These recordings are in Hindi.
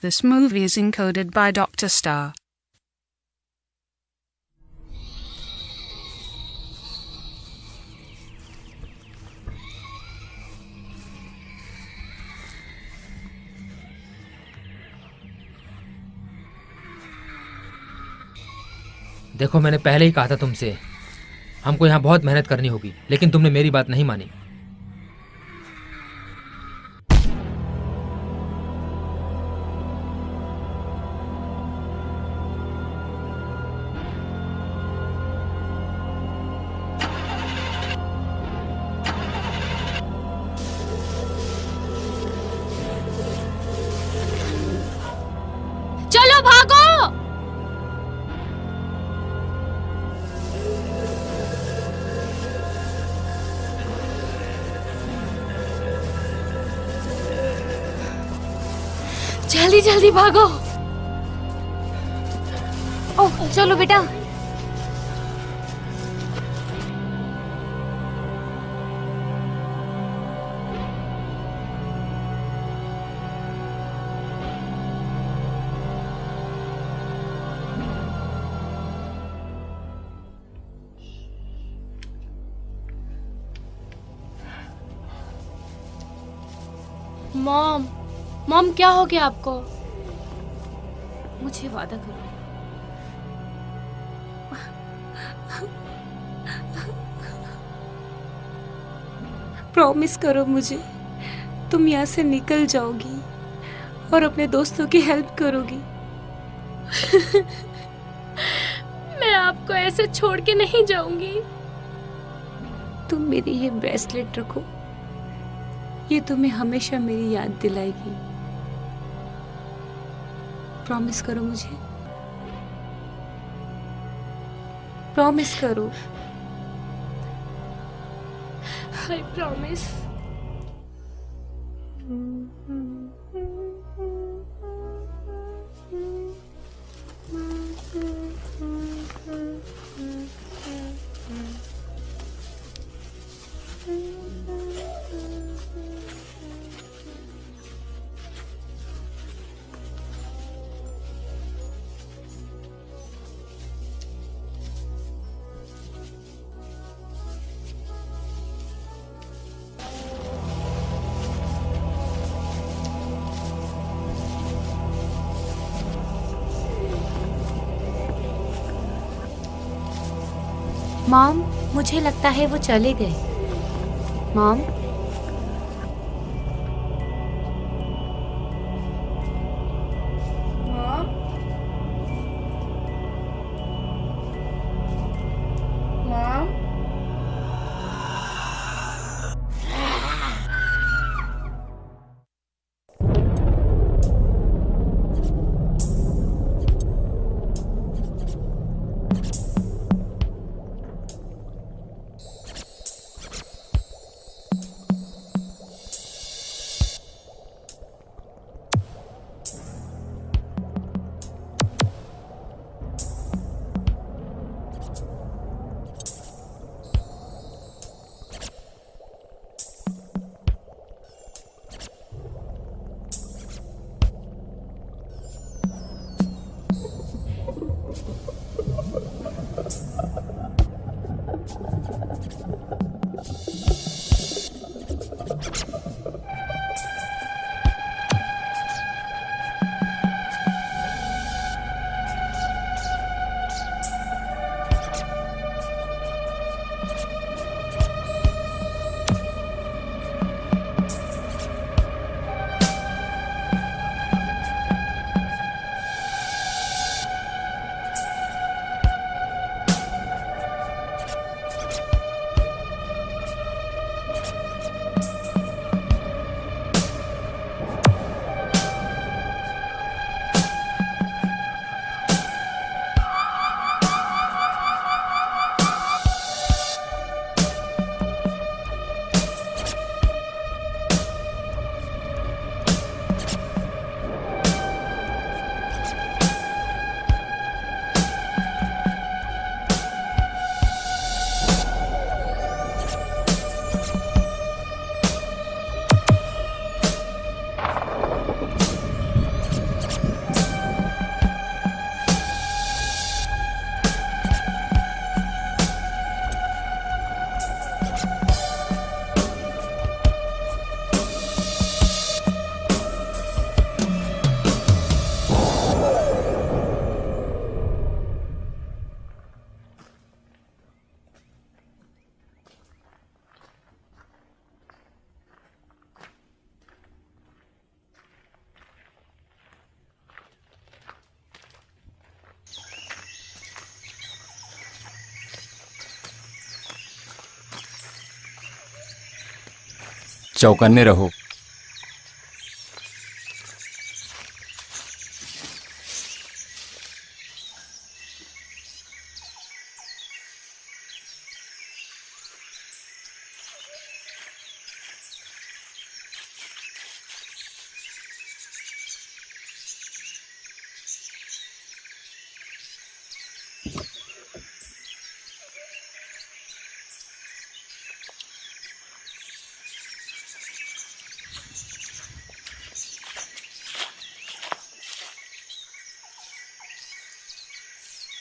This movie is encoded by Dr. Star. देखो, मैंने पहले ही कहा था तुमसे, हमको यहाँ बहुत मेहनत करनी होगी, लेकिन तुमने मेरी बात नहीं मानी। चलो भागो। जल्दी जल्दी भागो। ओह, चलो बेटा। मॉम, मॉम क्या हो गया आपको? मुझे वादा करो। प्रॉमिस करो मुझे, तुम यहाँ से निकल जाओगी और अपने दोस्तों की हेल्प करोगी। मैं आपको ऐसे छोड़ के नहीं जाऊंगी। तुम मेरी ये ब्रेसलेट रखो, ये तुम्हें हमेशा मेरी याद दिलाएगी। प्रॉमिस करो मुझे, प्रॉमिस करो। I promise. मॉम, मुझे लगता है वो चले गए। मॉम, चौकन्ने रहो।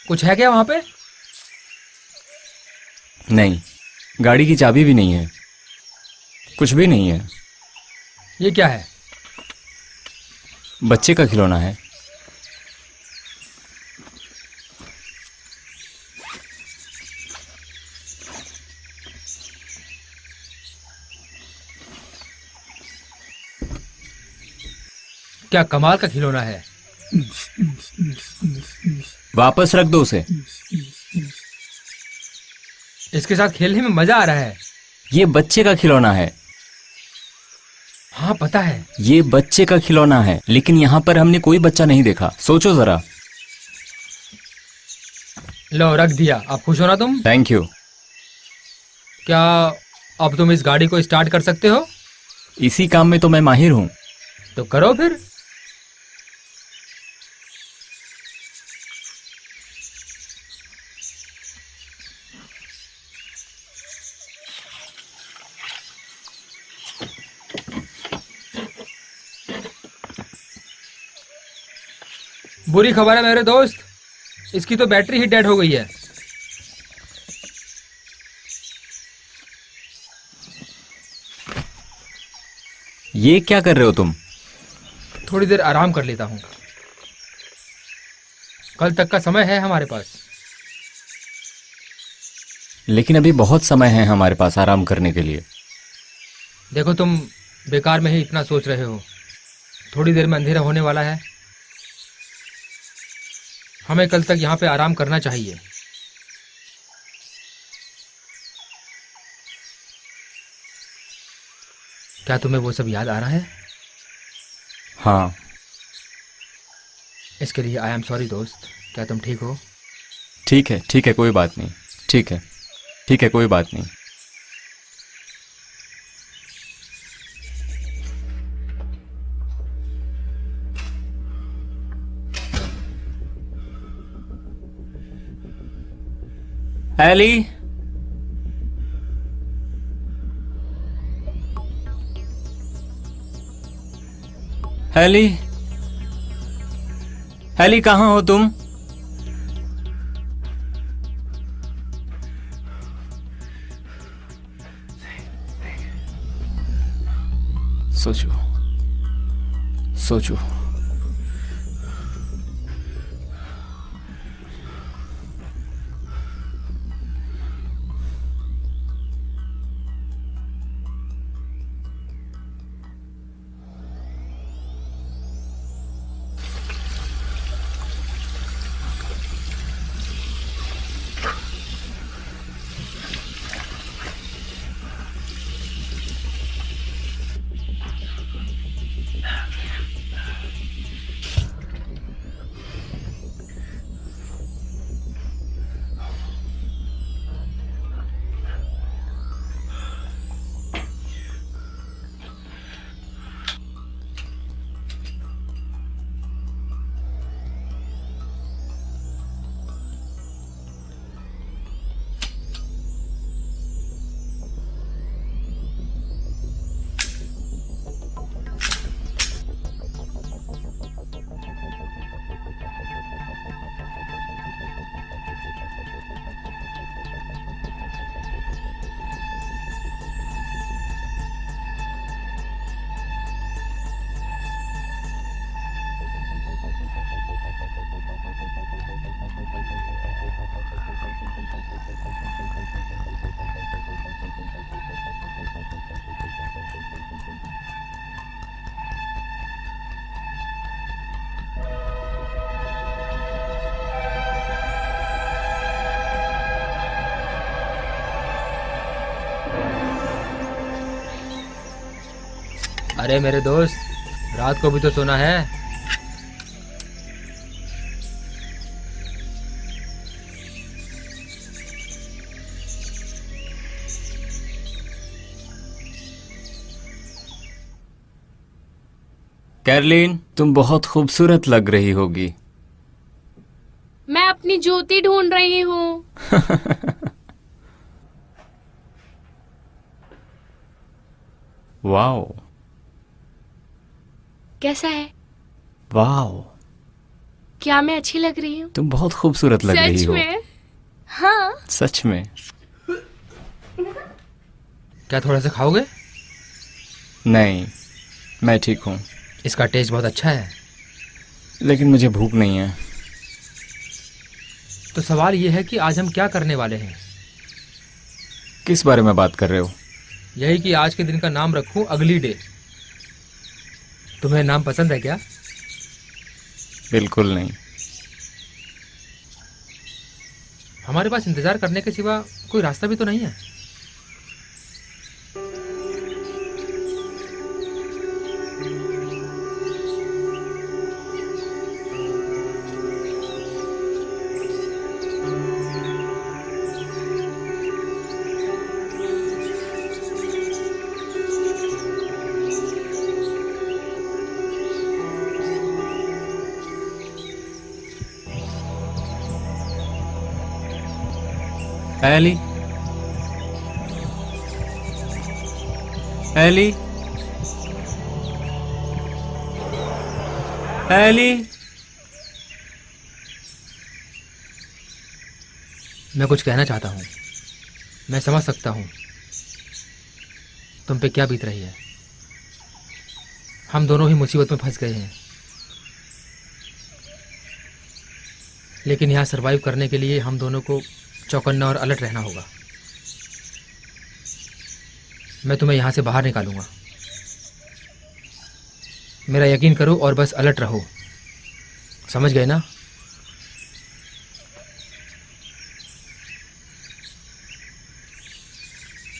कुछ है क्या वहां पे? नहीं, गाड़ी की चाबी भी नहीं है, कुछ भी नहीं है। ये क्या है? बच्चे का खिलौना है। क्या कमाल का खिलौना है। वापस रख दो उसे। इसके साथ खेलने में मजा आ रहा है। ये बच्चे का खिलौना है। हाँ पता है। ये बच्चे का खिलौना है, लेकिन यहाँ पर हमने कोई बच्चा नहीं देखा। सोचो जरा। लो रख दिया। अब खुश हो ना तुम? Thank you. क्या अब तुम इस गाड़ी को स्टार्ट कर सकते हो? इसी काम में तो मैं माहिर हूँ। तो करो फिर। बुरी खबर है मेरे दोस्त, इसकी तो बैटरी ही डेड हो गई है। ये क्या कर रहे हो तुम? थोड़ी देर आराम कर लेता हूं। कल तक का समय है हमारे पास। लेकिन अभी बहुत समय है हमारे पास आराम करने के लिए। देखो तुम बेकार में ही इतना सोच रहे हो। थोड़ी देर में अंधेरा होने वाला है। हमें कल तक यहाँ पे आराम करना चाहिए। क्या तुम्हें वो सब याद आ रहा है? हाँ। इसके लिए आई एम सॉरी दोस्त। क्या तुम ठीक हो? ठीक है, कोई बात नहीं। ठीक है, कोई बात नहीं। एली, एली, एली कहाँ हो तुम? सोचो, सोचो। अरे मेरे दोस्त, रात को भी तो सोना है। कैरलीन, तुम बहुत खूबसूरत लग रही होगी। मैं अपनी जूती ढूंढ रही हूँ। वाओ। कैसा है? वाओ, क्या मैं अच्छी लग रही हूँ? तुम बहुत खूबसूरत लग रही सच हो। में? हाँ। सच में। क्या थोड़ा सा खाओगे? नहीं, मैं ठीक हूँ। इसका टेस्ट बहुत अच्छा है। लेकिन मुझे भूख नहीं है। तो सवाल ये है कि आज हम क्या करने वाले हैं। किस बारे में बात कर रहे हो? यही कि आज के दिन का नाम रखूं अगली डे। तुम्हें नाम पसंद है क्या? बिल्कुल नहीं। हमारे पास इंतजार करने के सिवा कोई रास्ता भी तो नहीं है। Ellie, Ellie, Ellie. मैं कुछ कहना चाहता हूँ। मैं समझ सकता हूँ तुम पे क्या बीत रही है। हम दोनों ही मुसीबत में फंस गए हैं, लेकिन यहाँ सरवाइव करने के लिए हम दोनों को चौकन्ना और अलर्ट रहना होगा। मैं तुम्हें यहाँ से बाहर निकालूंगा। मेरा यकीन करो और बस अलर्ट रहो। समझ गए ना?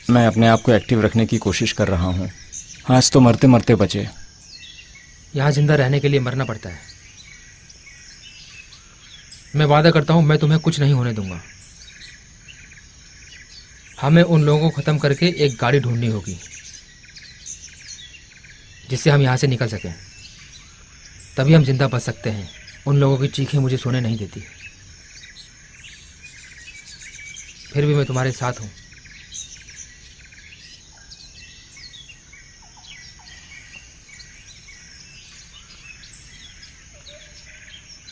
मैं अपने आप को एक्टिव रखने की कोशिश कर रहा हूँ। आज तो मरते मरते बचे। यहाँ जिंदा रहने के लिए मरना पड़ता है। मैं वादा करता हूँ मैं तुम्हें कुछ नहीं होने दूंगा। हमें उन लोगों को ख़त्म करके एक गाड़ी ढूंढनी होगी जिससे हम यहाँ से निकल सकें। तभी हम जिंदा बच सकते हैं। उन लोगों की चीखें मुझे सोने नहीं देती। फिर भी मैं तुम्हारे साथ हूँ।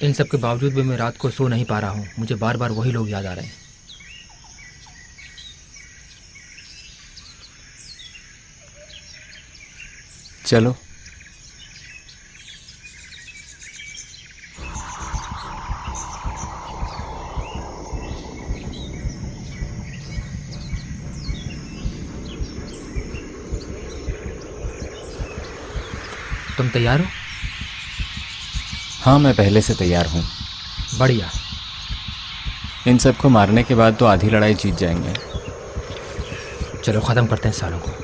इन सब के बावजूद भी मैं रात को सो नहीं पा रहा हूँ। मुझे बार बार वही लोग याद आ रहे हैं। चलो। तुम तैयार हो? हाँ, मैं पहले से तैयार हूँ। बढ़िया। इन सबको मारने के बाद तो आधी लड़ाई जीत जाएंगे। चलो ख़त्म करते हैं सालों को।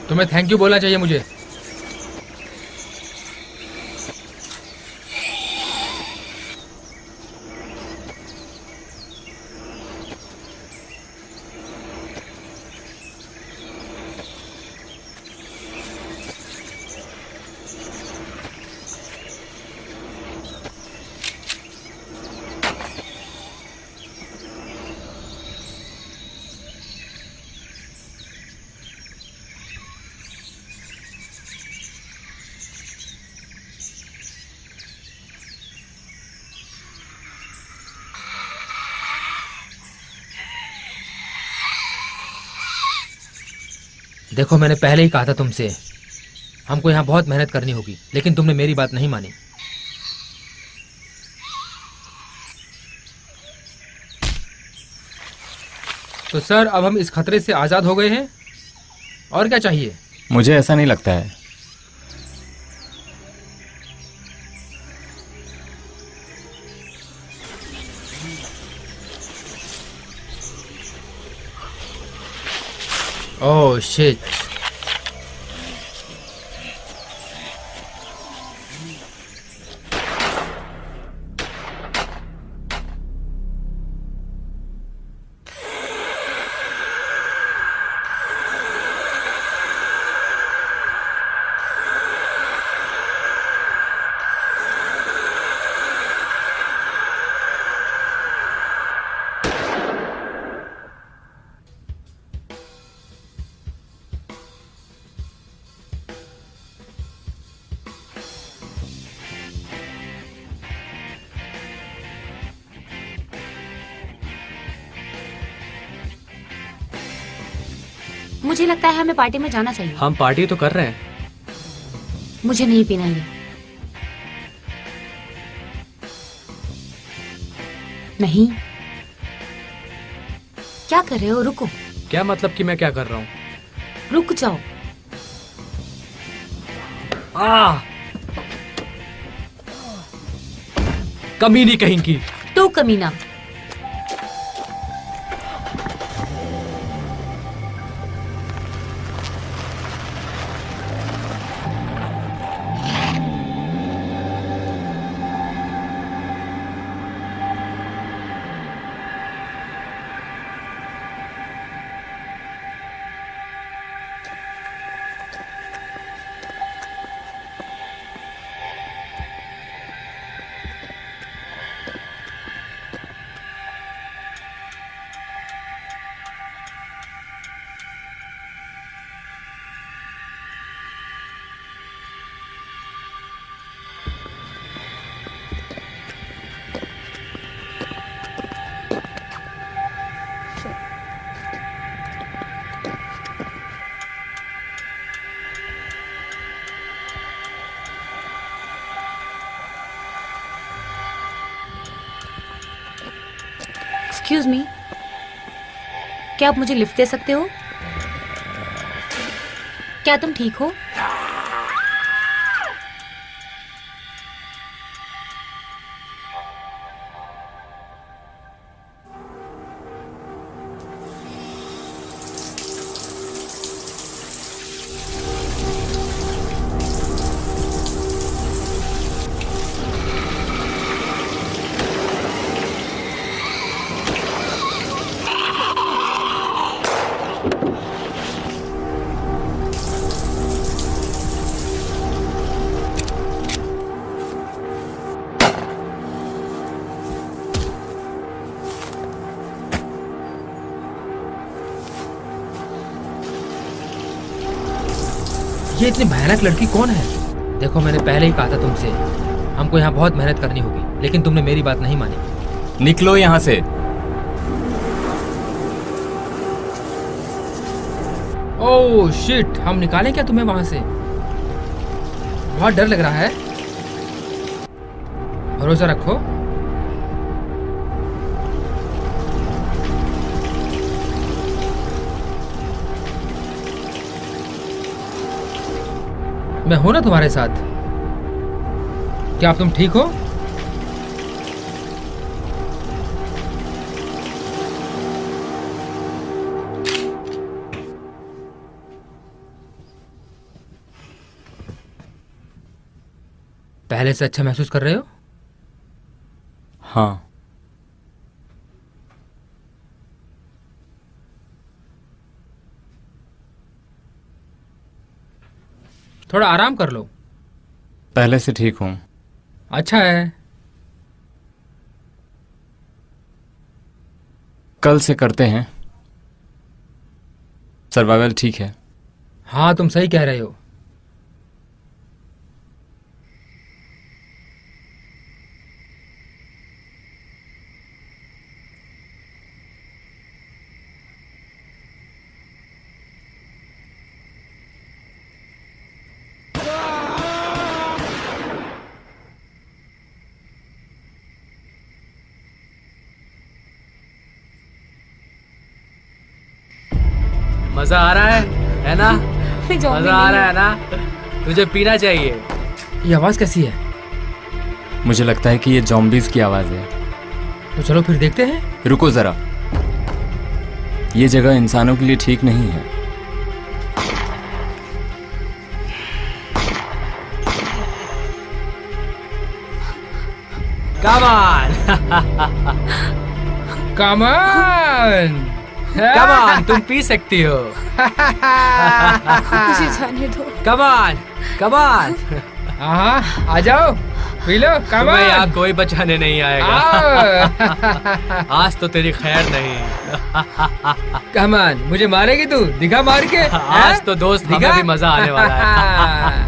तुम्हें थैंक यू बोलना चाहिए मुझे। देखो, मैंने पहले ही कहा था तुमसे हमको यहाँ बहुत मेहनत करनी होगी, लेकिन तुमने मेरी बात नहीं मानी। तो सर, अब हम इस खतरे से आज़ाद हो गए हैं। और क्या चाहिए? मुझे ऐसा नहीं लगता है। Oh shit. मुझे लगता है हमें पार्टी में जाना चाहिए। हम पार्टी तो कर रहे हैं। मुझे नहीं पीना ये। नहीं। क्या कर रहे हो? रुको। क्या मतलब कि मैं क्या कर रहा हूँ? रुक जाओ। कमीनी कहीं की। तो कमीना। एक्सक्यूज मी, क्या आप मुझे लिफ्ट दे सकते हो? क्या तुम ठीक हो? ये इतनी भयानक लड़की कौन है? देखो, मैंने पहले ही कहा था तुमसे, हमको यहाँ बहुत मेहनत करनी होगी, लेकिन तुमने मेरी बात नहीं मानी। निकलो यहाँ से। ओह शिट, हम निकालें क्या तुम्हें वहां से? बहुत डर लग रहा है। भरोसा रखो। मैं हूं ना तुम्हारे साथ। क्या अब तुम ठीक हो? पहले से अच्छा महसूस कर रहे हो? हाँ। थोड़ा आराम कर लो। पहले से ठीक हूँ। अच्छा है। कल से करते हैं। सर्वाइवल ठीक है। हाँ, तुम सही कह रहे हो। मजा आ रहा है ना? मजा आ रहा है ना? तुझे पीना चाहिए। ये आवाज कैसी है? मुझे लगता है कि ये ज़ॉम्बीज़ की आवाज़ है। तो चलो फिर देखते हैं। रुको ज़रा, ये जगह इंसानों के लिए ठीक नहीं है। Come on. Come on. Come on, तुम पी सकती हो. मुझे जाने दो. Come on, come on. हाँ, आ जाओ, पी लो. Come तुम्हें on. यहाँ कोई बचाने नहीं आएगा. आज तो तेरी खैर नहीं. Come on, मुझे मारेगी तू? दिखा मार के. आज तो दोस्त हमें भी मजा आने वाला है.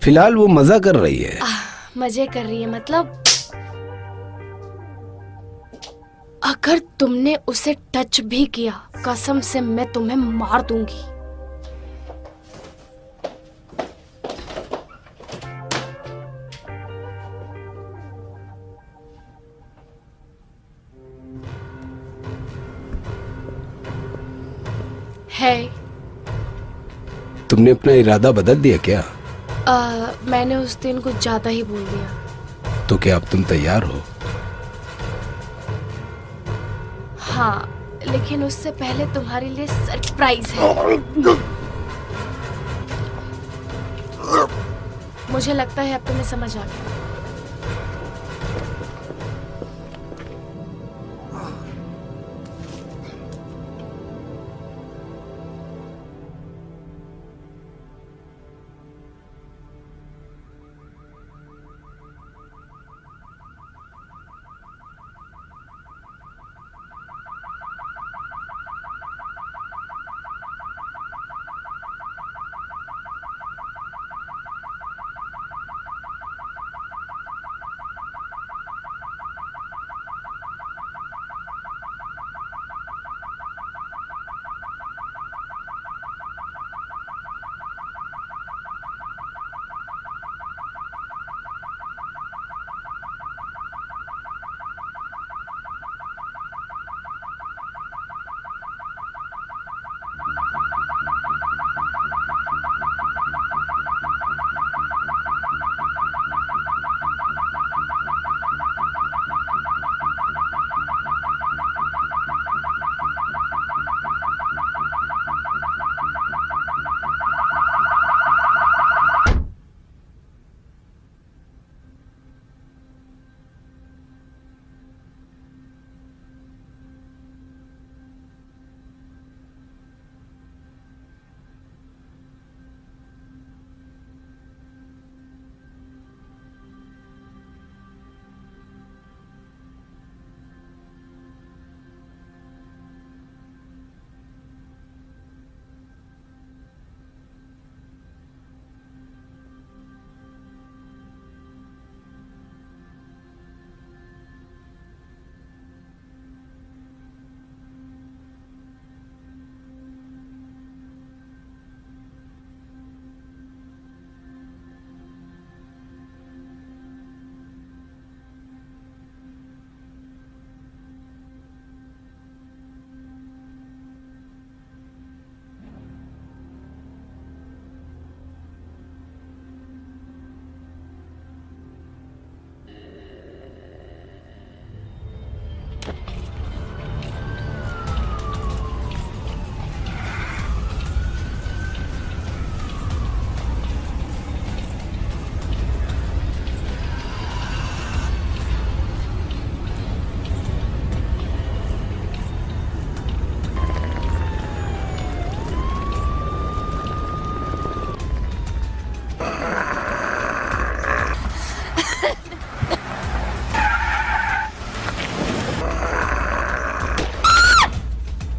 फिलहाल वो मजा कर रही है. मजे कर रही है मतलब? अगर तुमने उसे टच भी किया, कसम से मैं तुम्हें मार दूंगी. है. तुमने अपना इरादा बदल दिया क्या? मैंने उस दिन कुछ ज्यादा ही बोल दिया. तो क्या अब तुम तैयार हो? हाँ, लेकिन उससे पहले तुम्हारे लिए सरप्राइज है. मुझे लगता है अब तुम्हें समझ आ गया.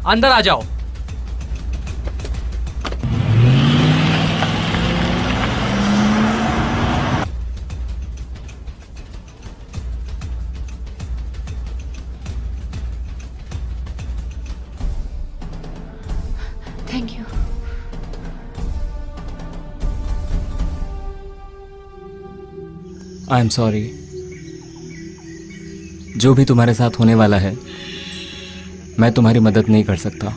अंदर आ जाओ. Thank you. I am sorry. जो भी तुम्हारे साथ होने वाला है, मैं तुम्हारी मदद नहीं कर सकता.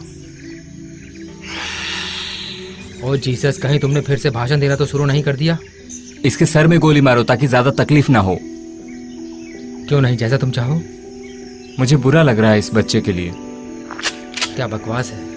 ओ जीसस, कहीं तुमने फिर से भाषण देना तो शुरू नहीं कर दिया? इसके सर में गोली मारो ताकि ज्यादा तकलीफ ना हो. क्यों नहीं, जैसा तुम चाहो. मुझे बुरा लग रहा है इस बच्चे के लिए. क्या बकवास है.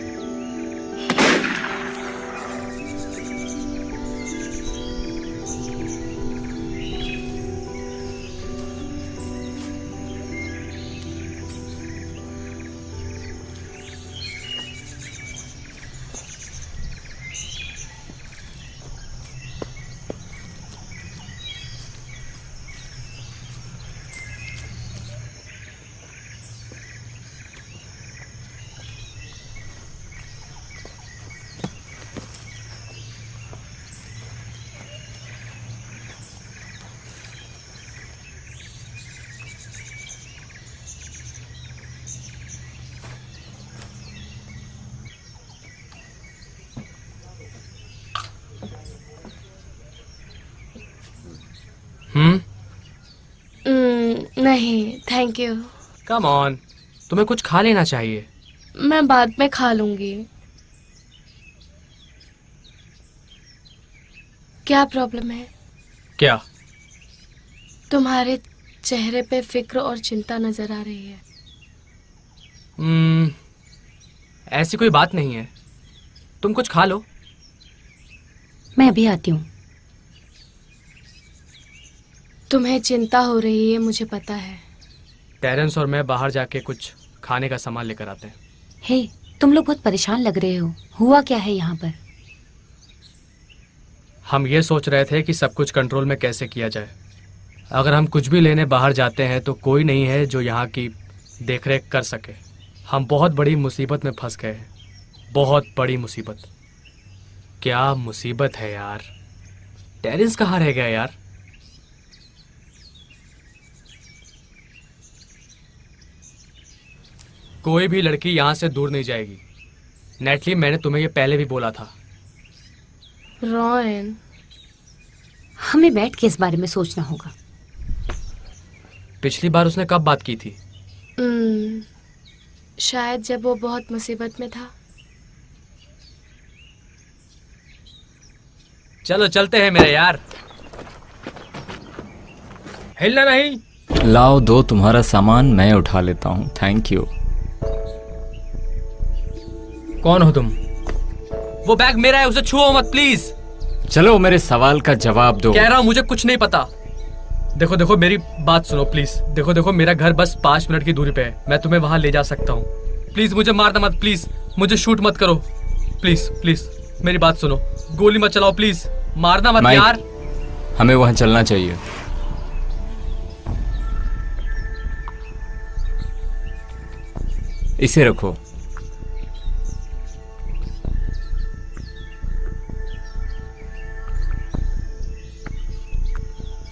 नहीं थैंक यू। कम ऑन, तुम्हें कुछ खा लेना चाहिए। मैं बाद में खा लूंगी। क्या प्रॉब्लम है? क्या? तुम्हारे चेहरे पे फिक्र और चिंता नजर आ रही है। ऐसी कोई बात नहीं है, तुम कुछ खा लो। मैं अभी आती हूँ। तुम्हें चिंता हो रही है, मुझे पता है। टेरेंस और मैं बाहर जाके कुछ खाने का सामान लेकर आते हैं। हे, तुम लोग बहुत परेशान लग रहे हो। हुआ क्या है यहाँ पर? हम ये सोच रहे थे कि सब कुछ कंट्रोल में कैसे किया जाए। अगर हम कुछ भी लेने बाहर जाते हैं तो कोई नहीं है जो यहाँ की देखरेख कर सके। हम बहुत बड़ी मुसीबत में फंस गए हैं, बहुत बड़ी मुसीबत। क्या मुसीबत है यार। टेरेंस कहाँ रह गया यार? कोई भी लड़की यहाँ से दूर नहीं जाएगी। नेटली, मैंने तुम्हें ये पहले भी बोला था। रॉयन, हमें बैठ के इस बारे में सोचना होगा। पिछली बार उसने कब बात की थी? शायद जब वो बहुत मुसीबत में था। चलो चलते हैं मेरे यार। हिलना नहीं। लाओ, दो तुम्हारा सामान मैं उठा लेता हूँ। Thank you. कौन हो तुम? वो बैग मेरा है, उसे छुओ मत प्लीज। चलो मेरे सवाल का जवाब दो। कह रहा हूँ मुझे कुछ नहीं पता। देखो देखो मेरी बात सुनो प्लीज। देखो देखो मेरा घर बस 5 मिनट की दूरी पे है। मैं तुम्हें वहां ले जा सकता हूँ। प्लीज मुझे मारना मत, प्लीज मुझे शूट मत करो। प्लीज प्लीज मेरी बात सुनो, गोली मत चलाओ प्लीज, मारना मत माइक, यार। हमें वहां चलना चाहिए। इसे रखो।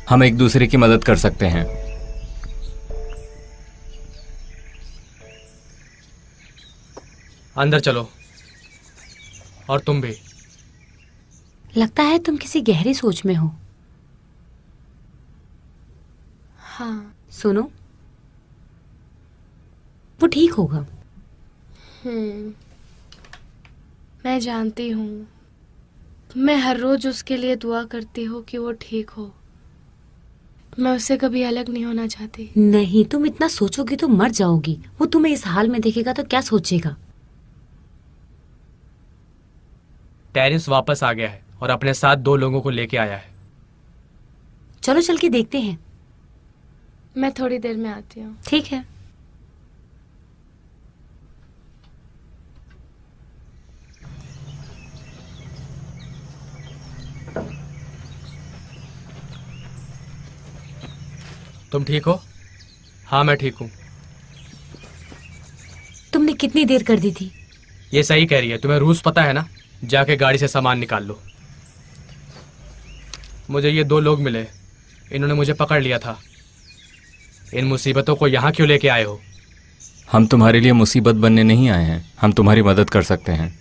हम एक दूसरे की मदद कर सकते हैं। अंदर चलो, और तुम भी। लगता है तुम किसी गहरी सोच में हो। हाँ। सुनो, वो ठीक होगा। मैं जानती हूँ। मैं हर रोज उसके लिए दुआ करती हूँ कि वो ठीक हो। मैं उससे कभी अलग नहीं होना चाहती। नहीं, तुम इतना सोचोगी तो मर जाओगी। वो तुम्हें इस हाल में देखेगा तो क्या सोचेगा? टेरेंस वापस आ गया है और अपने साथ 2 लोगों को लेके आया है। चलो चल के देखते हैं। मैं थोड़ी देर में आती हूँ। ठीक है। तुम ठीक हो? हाँ मैं ठीक हूँ। तुमने कितनी देर कर दी थी? ये सही कह रही है। तुम्हें रूल्स पता है ना? जाके गाड़ी से सामान निकाल लो। मुझे ये 2 लोग मिले, इन्होंने मुझे पकड़ लिया था। इन मुसीबतों को यहाँ क्यों लेके आए हो? हम तुम्हारे लिए मुसीबत बनने नहीं आए हैं, हम तुम्हारी मदद कर सकते हैं।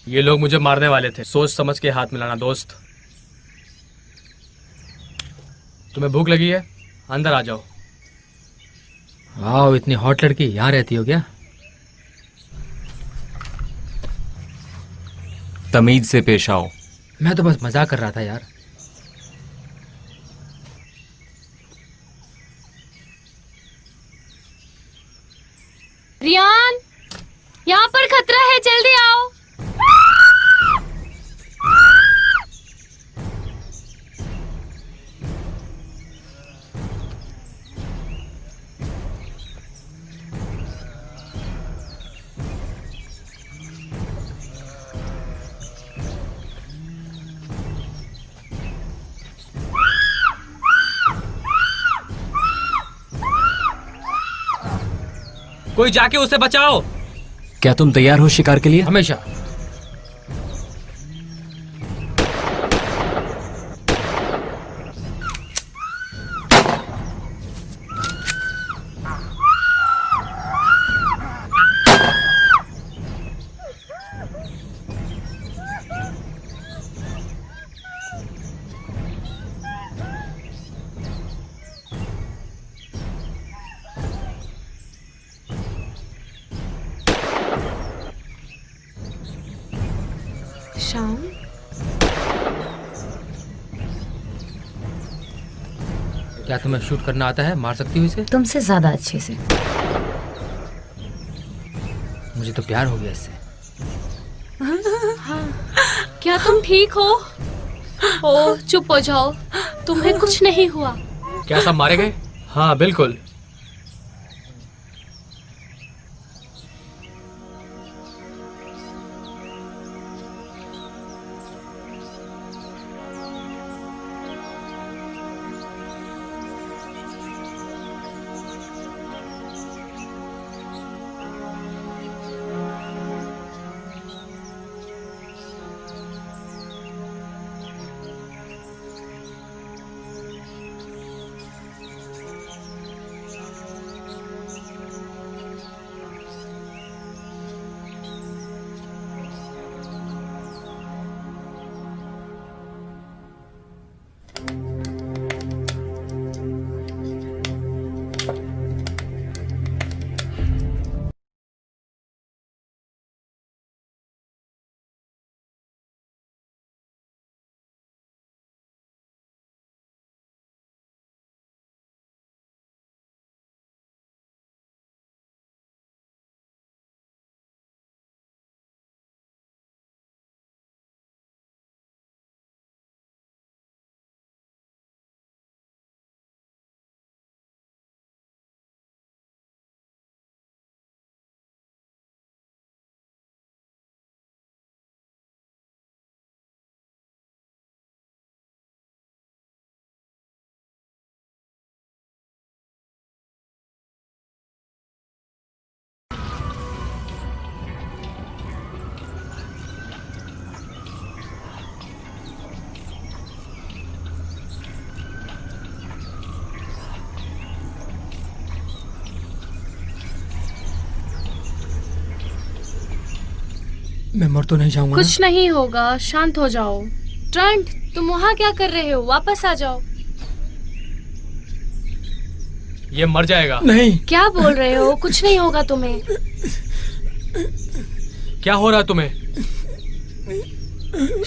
ये लोग मुझे मारने वाले थे। सोच समझ के हाथ मिलाना दोस्त। तुम्हें भूख लगी है? अंदर आ जाओ। वाह, इतनी हॉट लड़की यहाँ रहती हो क्या? तमीज से पेश आओ। मैं तो बस मजाक कर रहा था यार। रियान, यहाँ पर खतरा है, जल्दी आओ। कोई जाके उसे बचाओ। क्या तुम तैयार हो शिकार के लिए? हमेशा। शाम। क्या तुम्हें शूट करना आता है? मार सकती हो इसे? तुमसे ज्यादा अच्छे से। मुझे तो प्यार हो गया इससे। क्या तुम ठीक हो? ओ चुप हो जाओ, तुम्हें कुछ नहीं हुआ। क्या सब मारे गए? हाँ बिल्कुल। मैं मर तो नहीं जाऊंगा ना? कुछ नहीं होगा, शांत हो जाओ। ट्रेंट, तुम वहाँ क्या कर रहे हो? वापस आ जाओ। ये मर जाएगा। नहीं। क्या बोल रहे हो? कुछ नहीं होगा तुम्हें। क्या हो रहा है तुम्हें?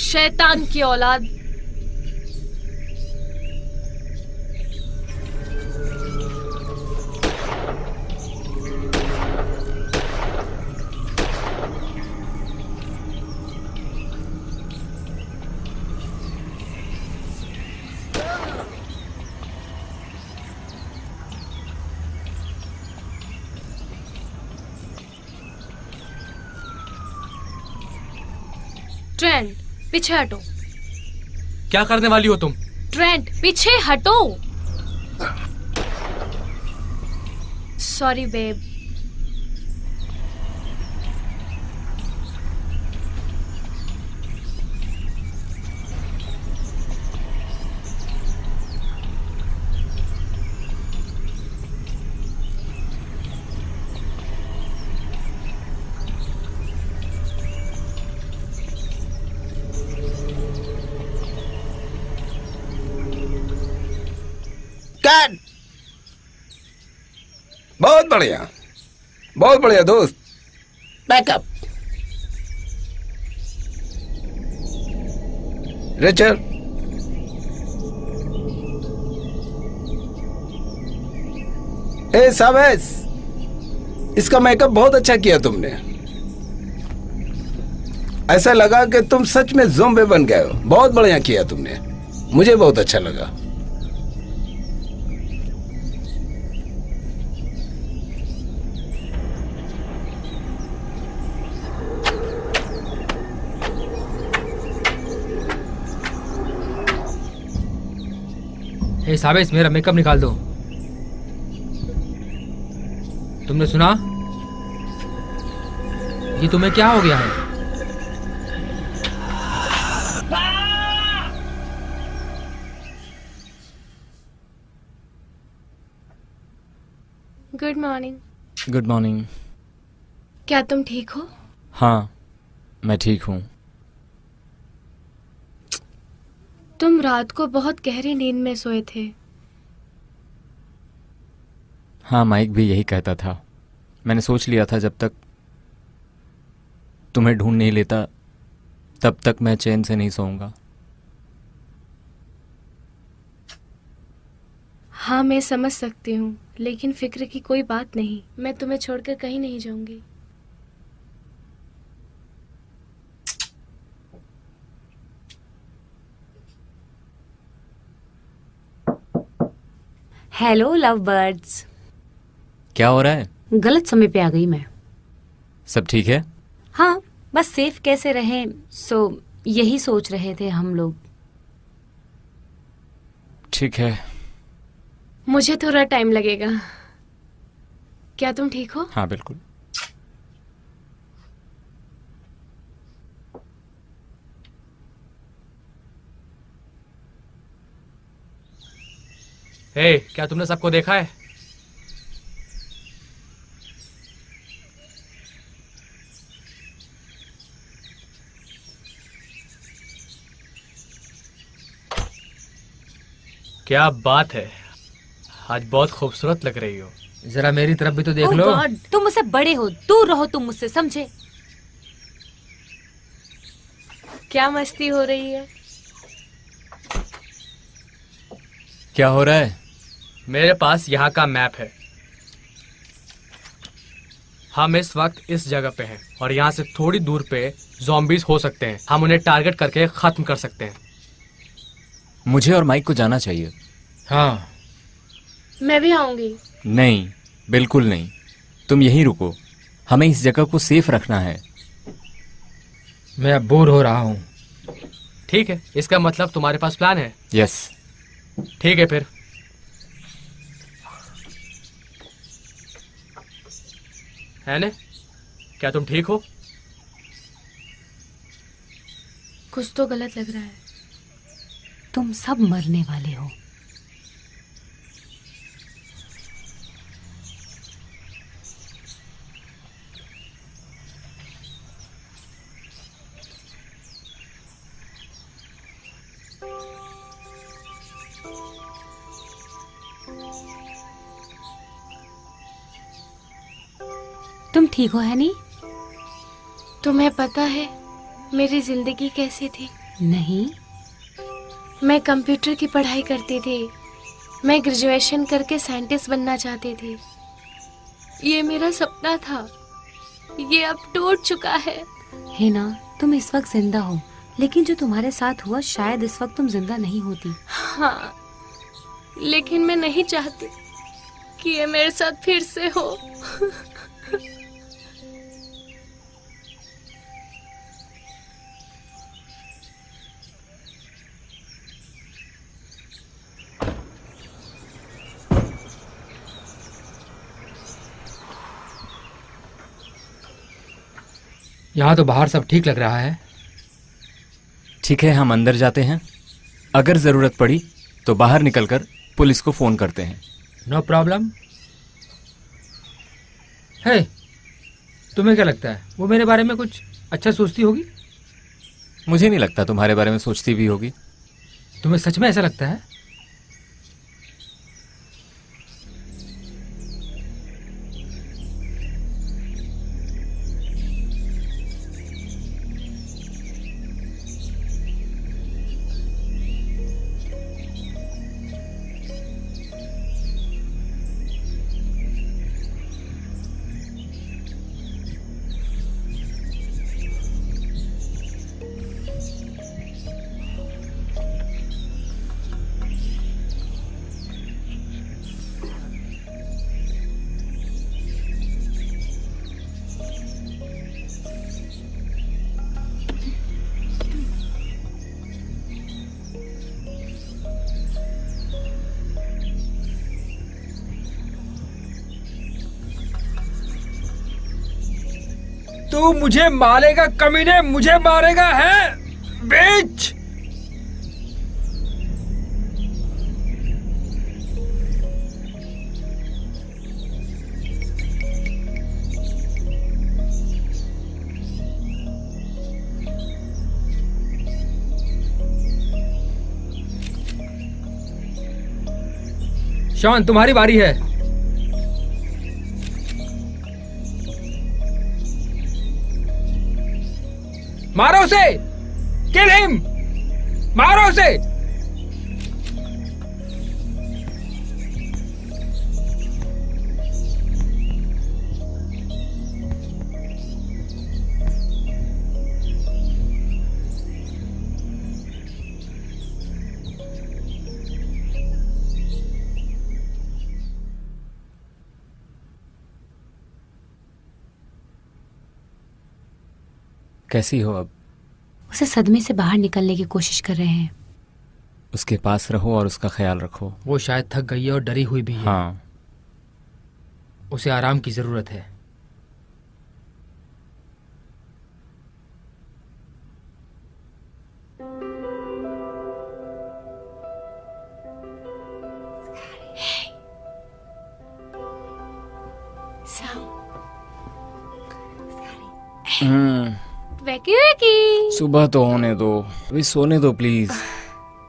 शैतान की औलाद। ट्रेंट, पीछे हटो। क्या करने वाली हो तुम? ट्रेंट, पीछे हटो। Sorry babe. कट। बहुत बढ़िया दोस्त। बैकअप। रिचर्ड, ए सावेस, इसका मेकअप बहुत अच्छा किया तुमने। ऐसा लगा कि तुम सच में ज़ॉम्बी बन गए हो। बहुत बढ़िया किया तुमने, मुझे बहुत अच्छा लगा। हे साबिस, मेरा मेकअप निकाल दो। तुमने सुना? ये तुम्हें क्या हो गया है? Good morning. Good morning. क्या तुम ठीक हो? हाँ, मैं ठीक हूँ। तुम रात को बहुत गहरी नींद में सोए थे। हाँ, माइक भी यही कहता था। मैंने सोच लिया था जब तक तुम्हें ढूंढ नहीं लेता तब तक मैं चैन से नहीं सोऊंगा। हाँ मैं समझ सकती हूँ, लेकिन फिक्र की कोई बात नहीं। मैं तुम्हें छोड़कर कहीं नहीं जाऊंगी। Hello love birds. क्या हो रहा है? गलत समय पे आ गई मैं। सब ठीक है? हाँ, बस सेफ कैसे रहें सो यही सोच रहे थे हम लोग। ठीक है। मुझे थोड़ा टाइम लगेगा। क्या तुम ठीक हो? हाँ बिल्कुल। हे, क्या तुमने सबको देखा है? क्या बात है, आज बहुत खूबसूरत लग रही हो। जरा मेरी तरफ भी तो देख Oh लो। God, तुम मुझसे बड़े हो, दूर रहो तुम मुझसे, समझे? क्या मस्ती हो रही है? क्या हो रहा है? मेरे पास यहाँ का मैप है। हम इस वक्त इस जगह पे हैं और यहाँ से थोड़ी दूर पे ज़ॉम्बीज हो सकते हैं। हम उन्हें टारगेट करके खत्म कर सकते हैं। मुझे और माइक को जाना चाहिए। हाँ मैं भी आऊंगी। नहीं, बिल्कुल नहीं। तुम यहीं रुको, हमें इस जगह को सेफ रखना है। मैं अब बोर हो रहा हूँ। ठीक है, इसका मतलब तुम्हारे पास प्लान है। यस। ठीक है फिर। है ने? क्या तुम ठीक हो? कुछ तो गलत लग रहा है। तुम सब मरने वाले हो। तुम ठीक हो हैनी? तुम्हें पता है मेरी जिंदगी कैसी थी? नहीं। मैं कंप्यूटर की पढ़ाई करती थी। मैं ग्रेजुएशन करके साइंटिस्ट बनना चाहती थी। ये मेरा सपना था। ये अब टूट चुका है। है ना, तुम इस वक्त जिंदा हो, लेकिन जो तुम्हारे साथ हुआ शायद इस वक्त तुम जिंदा नहीं होती। हाँ, लेकिन मैं नहीं चाहती कि ये मेरे साथ फिर से हो। यहाँ तो बाहर सब ठीक लग रहा है। ठीक है, हम अंदर जाते हैं। अगर जरूरत पड़ी तो बाहर निकलकर पुलिस को फोन करते हैं। No problem. है, तुम्हें क्या लगता है वो मेरे बारे में कुछ अच्छा सोचती होगी? मुझे नहीं लगता तुम्हारे बारे में सोचती भी होगी। तुम्हें सच में ऐसा लगता है? तू मुझे मारेगा कमीने, मुझे मारेगा है बिच। शॉन, तुम्हारी बारी है। मारो उसे। किल हिम, मारो उसे। कैसी हो अब? उसे सदमे से बाहर निकलने की कोशिश कर रहे हैं। उसके पास रहो और उसका ख्याल रखो। वो शायद थक गई है और डरी हुई भी है। हाँ। उसे आराम की जरूरत है। वेकी वेकी, सुबह तो होने दो, अभी सोने दो प्लीज।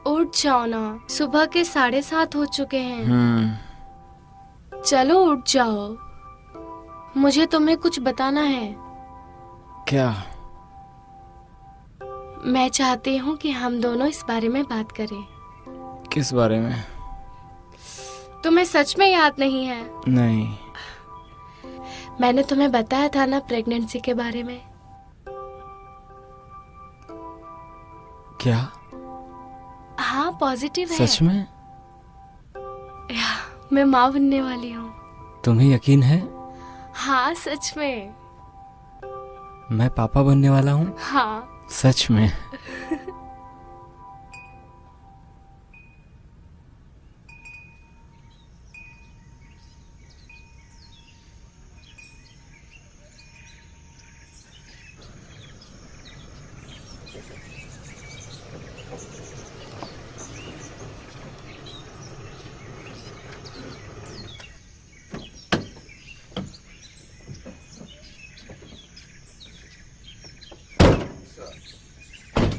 उठ जाओ ना, सुबह के 7:30 हो चुके हैं। चलो उठ जाओ, मुझे तुम्हें कुछ बताना है। क्या? मैं चाहती हूँ कि हम दोनों इस बारे में बात करें। किस बारे में? तुम्हें सच में याद नहीं है? नहीं। मैंने तुम्हें बताया था ना प्रेगनेंसी के बारे में। क्या? हाँ, पॉजिटिव है। सच में? मैं माँ बनने वाली हूँ। तुम्हें यकीन है? हाँ, सच में। मैं पापा बनने वाला हूँ? हाँ। सच में?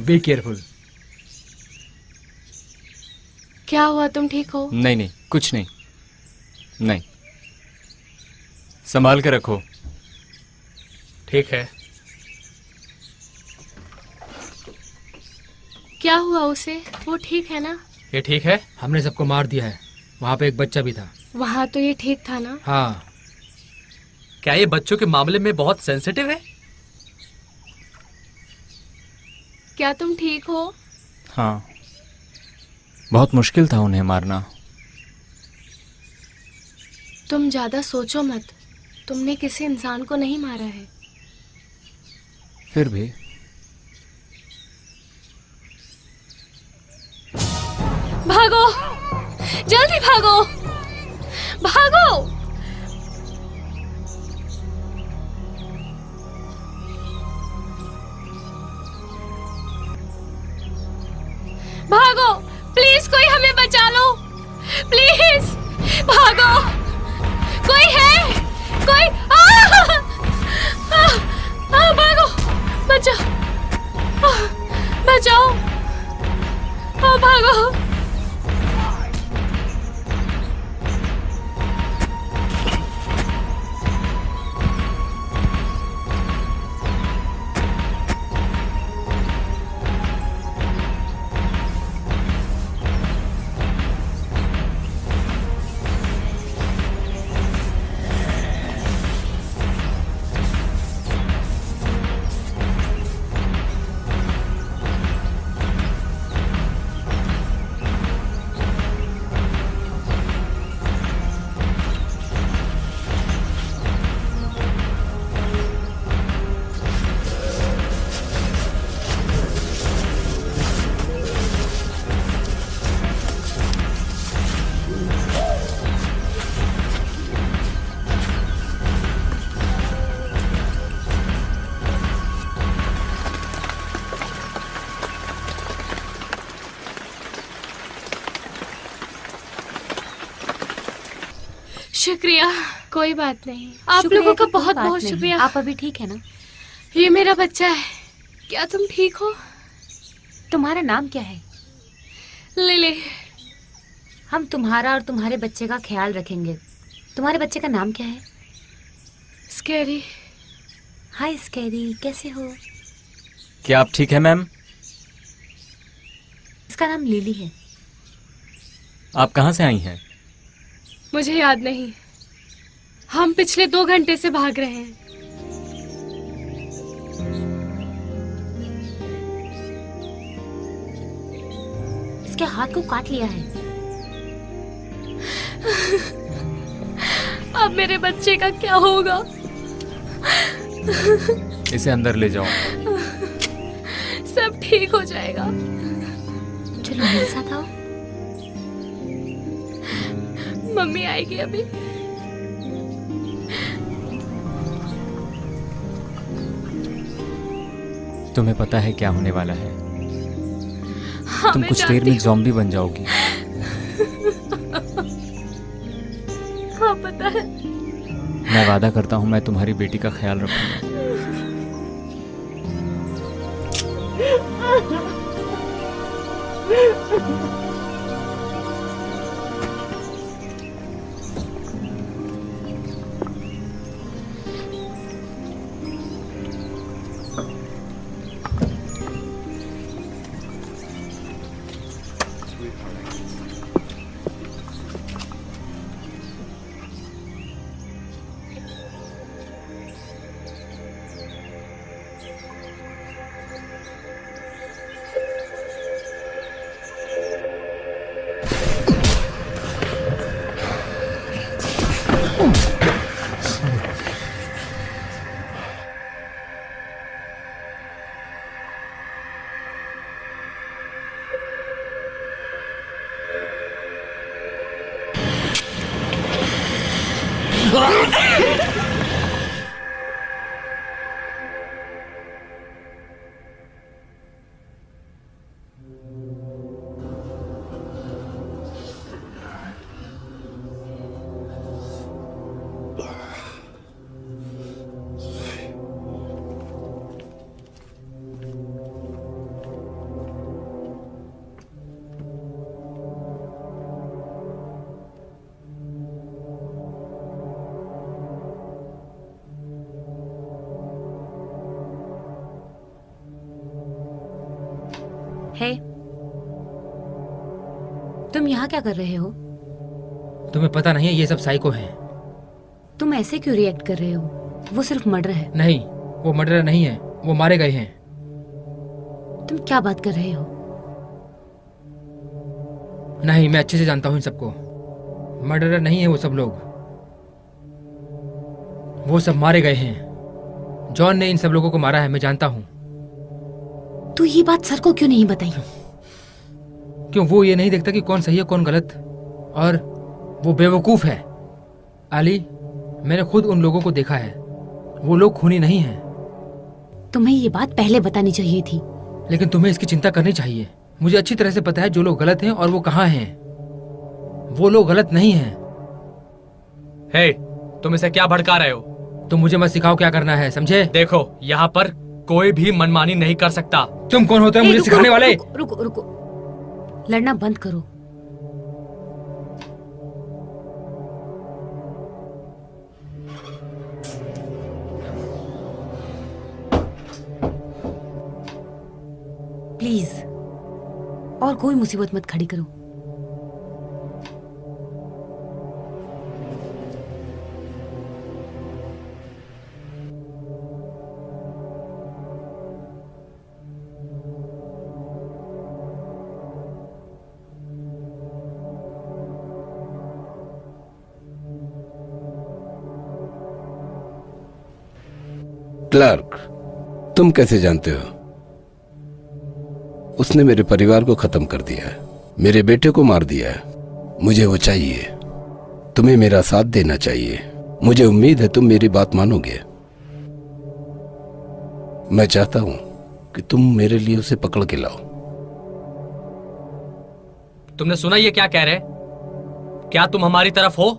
Be careful. क्या हुआ, तुम ठीक हो? नहीं नहीं, कुछ नहीं। नहीं, संभाल के रखो। ठीक है। क्या हुआ उसे? वो ठीक है ना? ये ठीक है। हमने सबको मार दिया है। वहाँ पे एक बच्चा भी था। वहाँ तो ये ठीक था ना? हाँ। क्या ये बच्चों के मामले में बहुत सेंसिटिव है? क्या तुम ठीक हो? हाँ, बहुत मुश्किल था उन्हें मारना। तुम ज्यादा सोचो मत, तुमने किसी इंसान को नहीं मारा है। फिर भी भागो, जल्दी भागो, भागो। भागो, प्लीज कोई हमें बचा लो, प्लीज भागो। कोई है? कोई? भागो, बचाओ, बचाओ, भागो। शुक्रिया। कोई बात नहीं, आप लोगों का बहुत बहुत शुक्रिया। आप अभी ठीक है ना? ये मेरा बच्चा है। क्या तुम ठीक हो? तुम्हारा नाम क्या है? लिली। हम तुम्हारा और तुम्हारे बच्चे का ख्याल रखेंगे। तुम्हारे बच्चे का नाम क्या है? स्कैरी। हाय स्कैरी, कैसे हो? क्या आप ठीक है मैम? इसका नाम लिली है। आप कहाँ से आई हैं? मुझे याद नहीं। हम पिछले 2 घंटे से भाग रहे हैं। इसके हाथ को काट लिया है। अब मेरे बच्चे का क्या होगा? इसे अंदर ले जाओ। सब ठीक हो जाएगा। चलो मेरे साथ आओ। मम्मी आएगी अभी। तुम्हें पता है क्या होने वाला है? हाँ, तुम मैं कुछ देर में जानती हूँ। ज़ॉम्बी बन जाओगी। हाँ पता है। मैं वादा करता हूँ मैं तुम्हारी बेटी का ख्याल रखूंगा। हे, तुम यहाँ क्या कर रहे हो? तुम्हें पता नहीं है ये सब साइको हैं। तुम ऐसे क्यों रिएक्ट कर रहे हो? वो सिर्फ मर्डर है। नहीं, वो मर्डर नहीं है, वो मारे गए हैं। तुम क्या बात कर रहे हो? नहीं, मैं अच्छे से जानता हूँ इन सबको। मर्डरर नहीं है वो सब लोग। वो सब मारे गए हैं। जॉन ने इन सब लोगों को मारा है, मैं जानता हूँ। तू ये बात सर को क्यों नहीं बताई? क्यों? वो ये नहीं देखता कि कौन सही है कौन गलत, और वो बेवकूफ है। आली, मैंने खुद उन लोगों को देखा है। वो लोग खूनी नहीं हैं। तुम्हें ये बात पहले बतानी चाहिए थी। लेकिन तुम्हें इसकी चिंता करनी चाहिए। मुझे अच्छी तरह से पता है जो लोग गलत हैं और वो कहाँ हैं। वो लोग गलत नहीं हैं। हे, तुम इसे क्या भड़का रहे हो? तुम मुझे मत सिखाओ क्या करना है, समझे? देखो, यहाँ पर कोई भी मनमानी नहीं कर सकता। तुम कौन होते हो मुझे सिखाने वाले? रुको, रुको, रुको। लड़ना बंद करो। प्लीज, और कोई मुसीबत मत खड़ी करो। क्लार्क, तुम कैसे जानते हो? उसने मेरे परिवार को खत्म कर दिया है, मेरे बेटे को मार दिया है। मुझे वो चाहिए। तुम्हें मेरा साथ देना चाहिए। मुझे उम्मीद है तुम मेरी बात मानोगे। मैं चाहता हूं कि तुम मेरे लिए उसे पकड़ के लाओ। तुमने सुना ये क्या कह रहे? क्या तुम हमारी तरफ हो?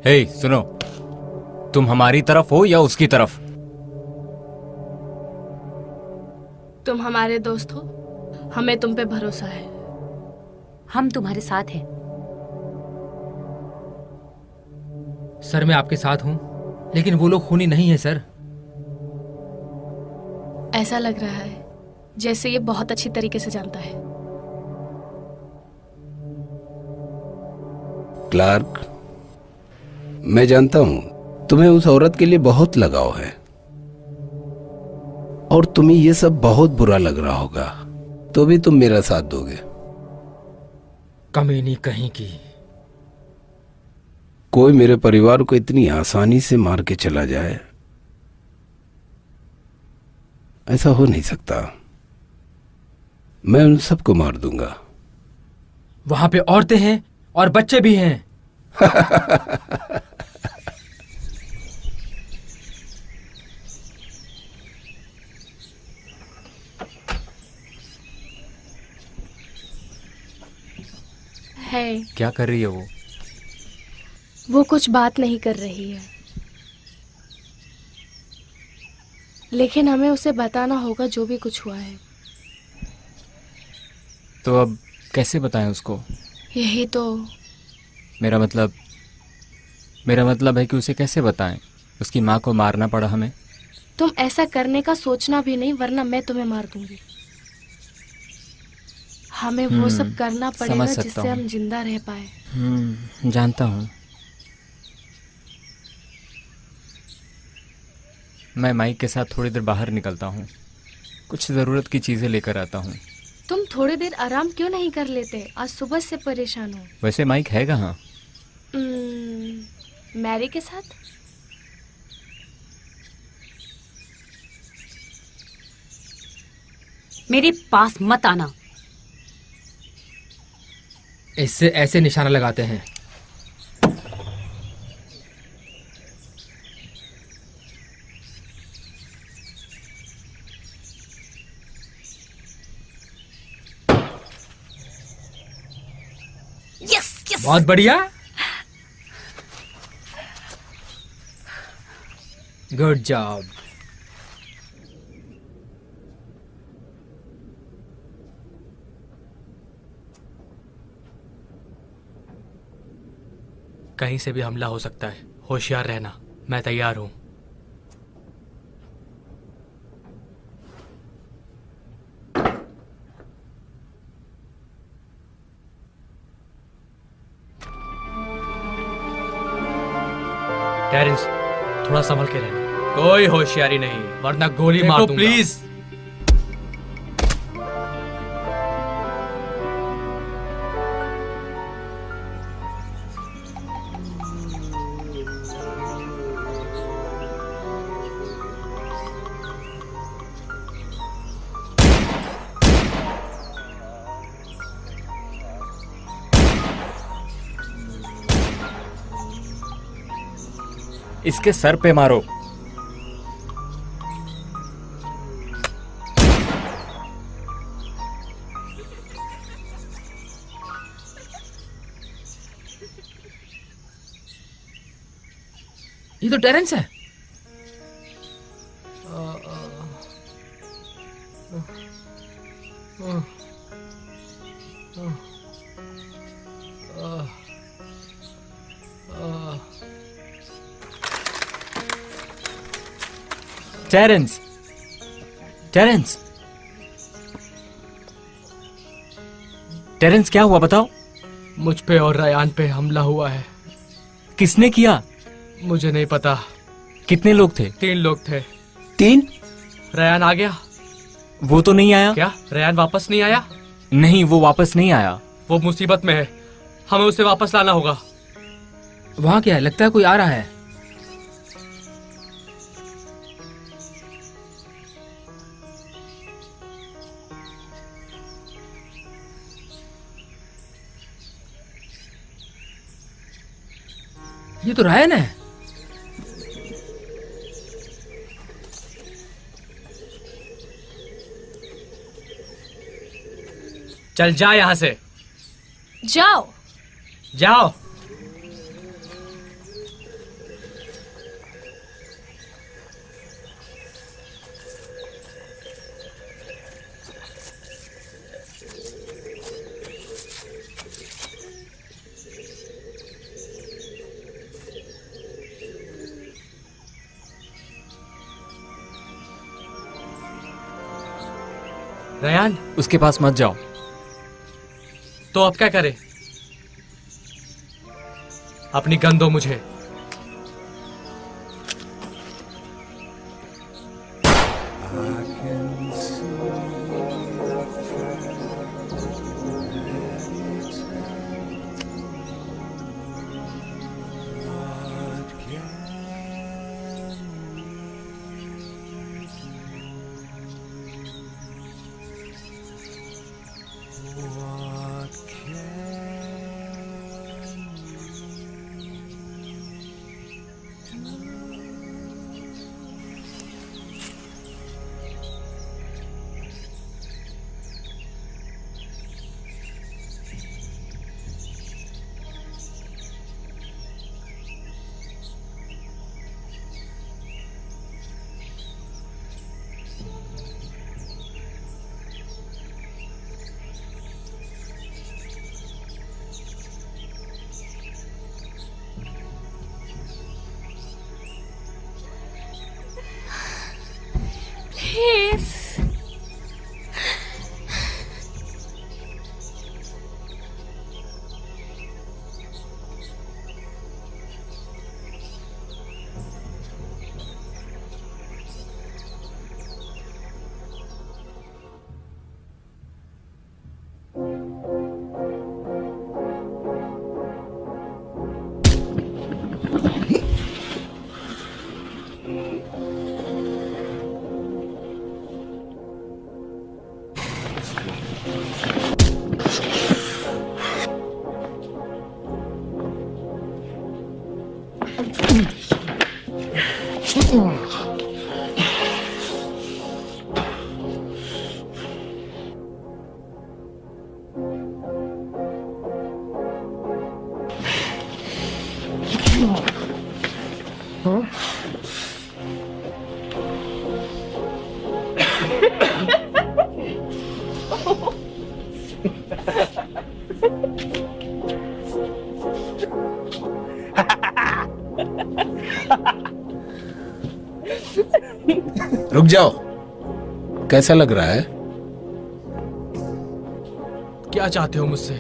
हे, सुनो, तुम हमारी तरफ हो या उसकी तरफ? तुम हमारे दोस्त हो, हमें तुम पे भरोसा है। हम तुम्हारे साथ हैं। सर, मैं आपके साथ हूँ, लेकिन वो लोग खूनी नहीं है सर। ऐसा लग रहा है जैसे ये बहुत अच्छी तरीके से जानता है। क्लार्क, मैं जानता हूं तुम्हें उस औरत के लिए बहुत लगाव है और तुम्हें ये सब बहुत बुरा लग रहा होगा, तो भी तुम मेरा साथ दोगे। कमीनी कहीं की। कोई मेरे परिवार को इतनी आसानी से मार के चला जाए, ऐसा हो नहीं सकता। मैं उन सबको मार दूंगा। वहां पे औरतें हैं और बच्चे भी हैं। है, क्या कर रही है वो कुछ बात नहीं कर रही है, लेकिन हमें उसे बताना होगा जो भी कुछ हुआ है। तो अब कैसे बताएं उसको? यही तो। मेरा मतलब है कि उसे कैसे बताएं? उसकी माँ को मारना पड़ा हमें। तुम ऐसा करने का सोचना भी नहीं, वरना मैं तुम्हें मार दूंगी। हमें वो सब करना पड़ेगा समझ सकता जिससे हूँ। हम जिंदा रह पाए। जानता हूँ। मैं माइक के साथ थोड़ी देर बाहर निकलता हूँ, कुछ ज़रूरत की चीज़ें लेकर आता हूँ। तुम थोड़ी देर आराम क्यों नहीं कर लेते? आज सुबह से परेशान हो। वैसे माइक है कहाँ? मैरी के साथ। मेरे पास मत आना। इससे ऐसे निशाना लगाते हैं। बहुत बढ़िया, गुड जॉब। कहीं से भी हमला हो सकता है, होशियार रहना। मैं तैयार हूं। टेरेंस, थोड़ा संभल के रहना। कोई होशियारी नहीं, वरना गोली मार दूंगा। प्लीज। इसके सर पे मारो। ये तो टेरेंस है। टेरेंस, टेरेंस, टेरेंस, क्या हुआ बताओ? मुझ पे और रयान पे हमला हुआ है। किसने किया? मुझे नहीं पता। कितने लोग थे? 3 लोग थे। 3? रयान आ गया? वो तो नहीं आया। क्या रयान वापस नहीं आया? नहीं, वो वापस नहीं आया। वो मुसीबत में है, हमें उसे वापस लाना होगा। वहां क्या है? लगता है कोई आ रहा है। ये तो रायन है। चल जा यहां से। जाओ। जाओ। रयान, उसके पास मत जाओ। तो अब क्या करें? अपनी गन दो मुझे। Please. रुक जाओ। कैसा लग रहा है? क्या चाहते हो मुझसे?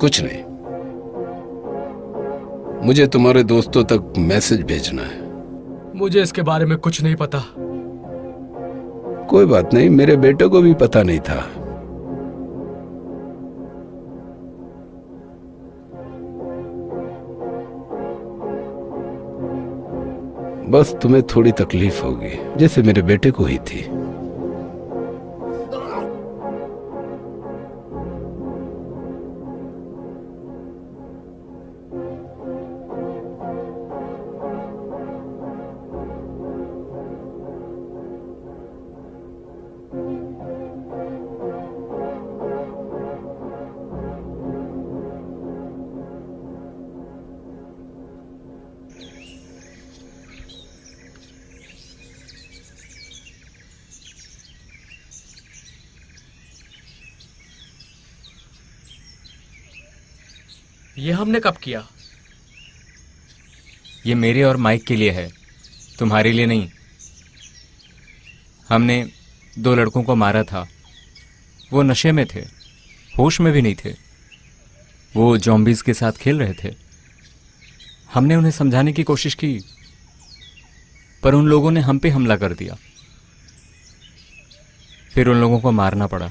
कुछ नहीं, मुझे तुम्हारे दोस्तों तक मैसेज भेजना है। मुझे इसके बारे में कुछ नहीं पता। कोई बात नहीं, मेरे बेटे को भी पता नहीं था। बस तुम्हें थोड़ी तकलीफ होगी, जैसे मेरे बेटे को ही थी। ये हमने कब किया? ये मेरे और माइक के लिए है, तुम्हारे लिए नहीं। हमने 2 लड़कों को मारा था। वो नशे में थे, होश में भी नहीं थे। वो जॉम्बीज के साथ खेल रहे थे। हमने उन्हें समझाने की कोशिश की, पर उन लोगों ने हम पे हमला कर दिया। फिर उन लोगों को मारना पड़ा।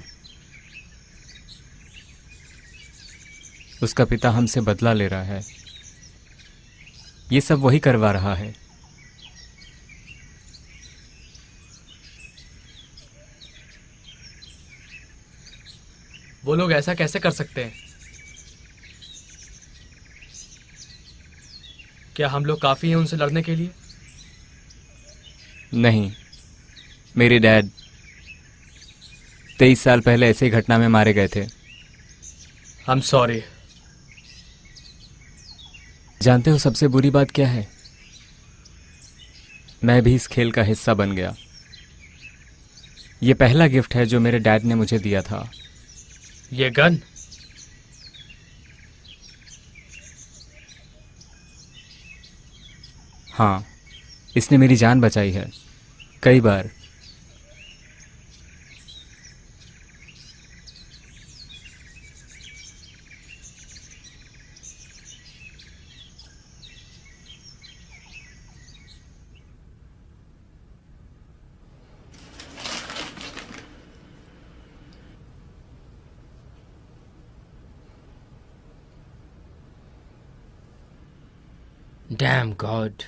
उसका पिता हमसे बदला ले रहा है। ये सब वही करवा रहा है। वो लोग ऐसा कैसे कर सकते हैं? क्या हम लोग काफी हैं उनसे लड़ने के लिए? नहीं, मेरे डैड 23 साल पहले ऐसे ही घटना में मारे गए थे। I'm sorry। जानते हो सबसे बुरी बात क्या है? मैं भी इस खेल का हिस्सा बन गया। ये पहला गिफ्ट है जो मेरे डैड ने मुझे दिया था। ये गन? हाँ, इसने मेरी जान बचाई है कई बार। Dam God.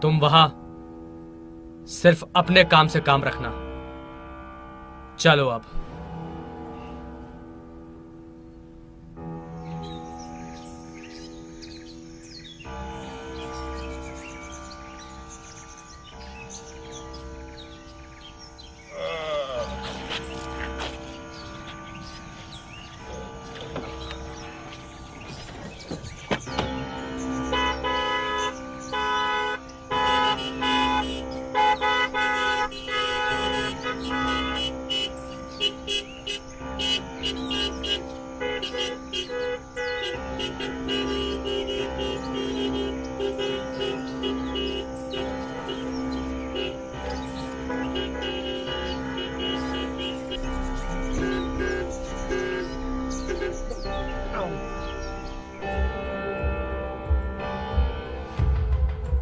तुम वहां सिर्फ अपने काम से काम रखना। चलो अब।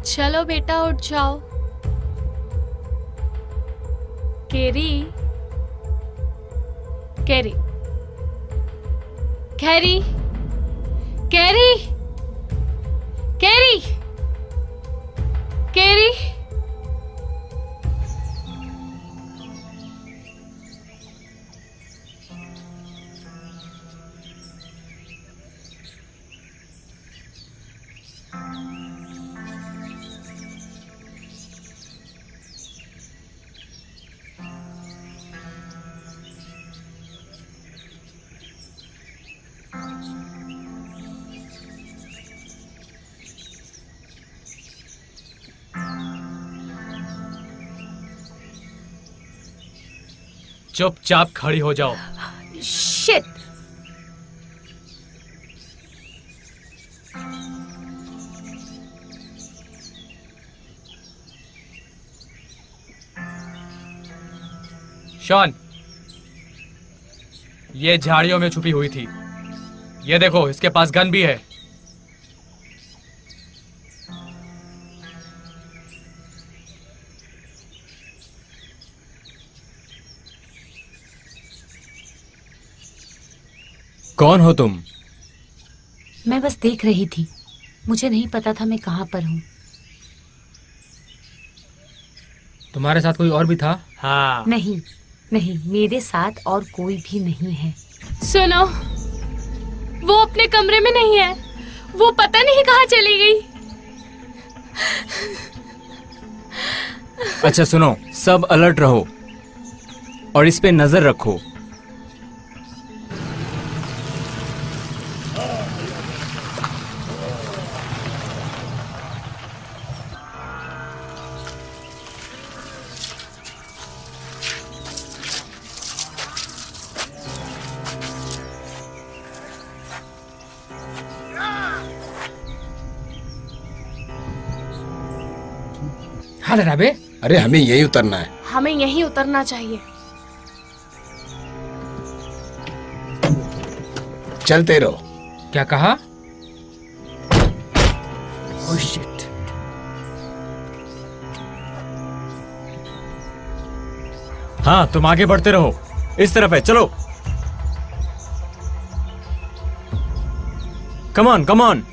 चलो बेटा उठ जाओ। Carry, carry, carry, carry, carry, carry. चुपचाप खड़ी हो जाओ। शिट। शॉन, ये झाड़ियों में छुपी हुई थी। ये देखो, इसके पास गन भी है। कौन हो तुम? मैं बस देख रही थी, मुझे नहीं पता था मैं कहाँ पर हूँ। तुम्हारे साथ कोई और भी था? हाँ। नहीं नहीं, मेरे साथ और कोई भी नहीं है। सुनो, वो अपने कमरे में नहीं है। वो पता नहीं कहाँ चली गई। अच्छा सुनो, सब अलर्ट रहो और इस पे नजर रखो। हाँ राबे, अरे हमें यहीं उतरना है। हमें यहीं उतरना चाहिए। चलते रहो। क्या कहा? Oh shit. हाँ, तुम आगे बढ़ते रहो। इस तरफ है, चलो। Come on, come on.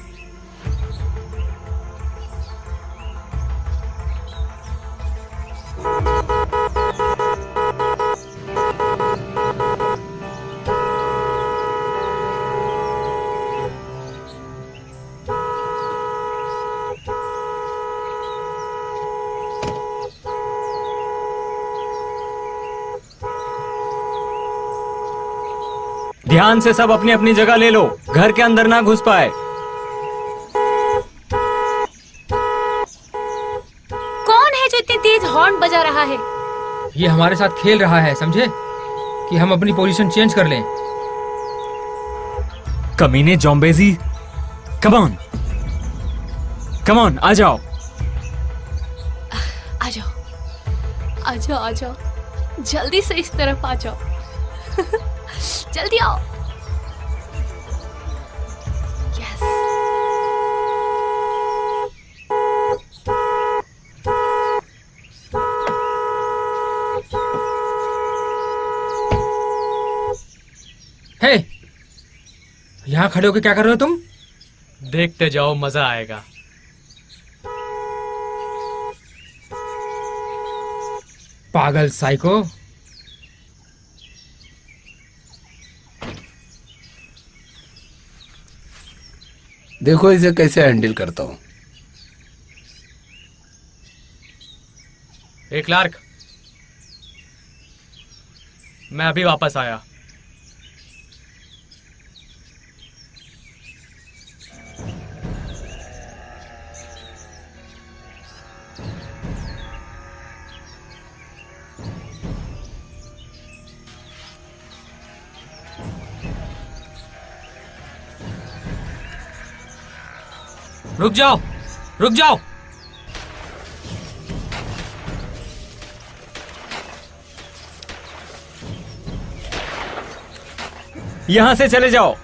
ध्यान से सब अपनी अपनी जगह ले लो, घर के अंदर ना घुस पाए। कौन है जो इतनी तेज हॉर्न बजा रहा है? ये हमारे साथ खेल रहा है, समझे? कि हम अपनी पोजीशन चेंज कर लें। कमीने जॉम्बेजी, कम ऑन, कम ऑन, आ जाओ। आ जाओ, आ जाओ, आ जाओ, जल्दी से इस तरफ आ जाओ। जल्दी आओ। यस। हे, यहाँ खड़े होके क्या कर रहे हो तुम? देखते जाओ, मजा आएगा। पागल साइको। देखो इसे कैसे हैंडल करता हूं। ए क्लार्क, मैं अभी वापस आया। रुक जाओ, रुक जाओ। यहां से चले जाओ।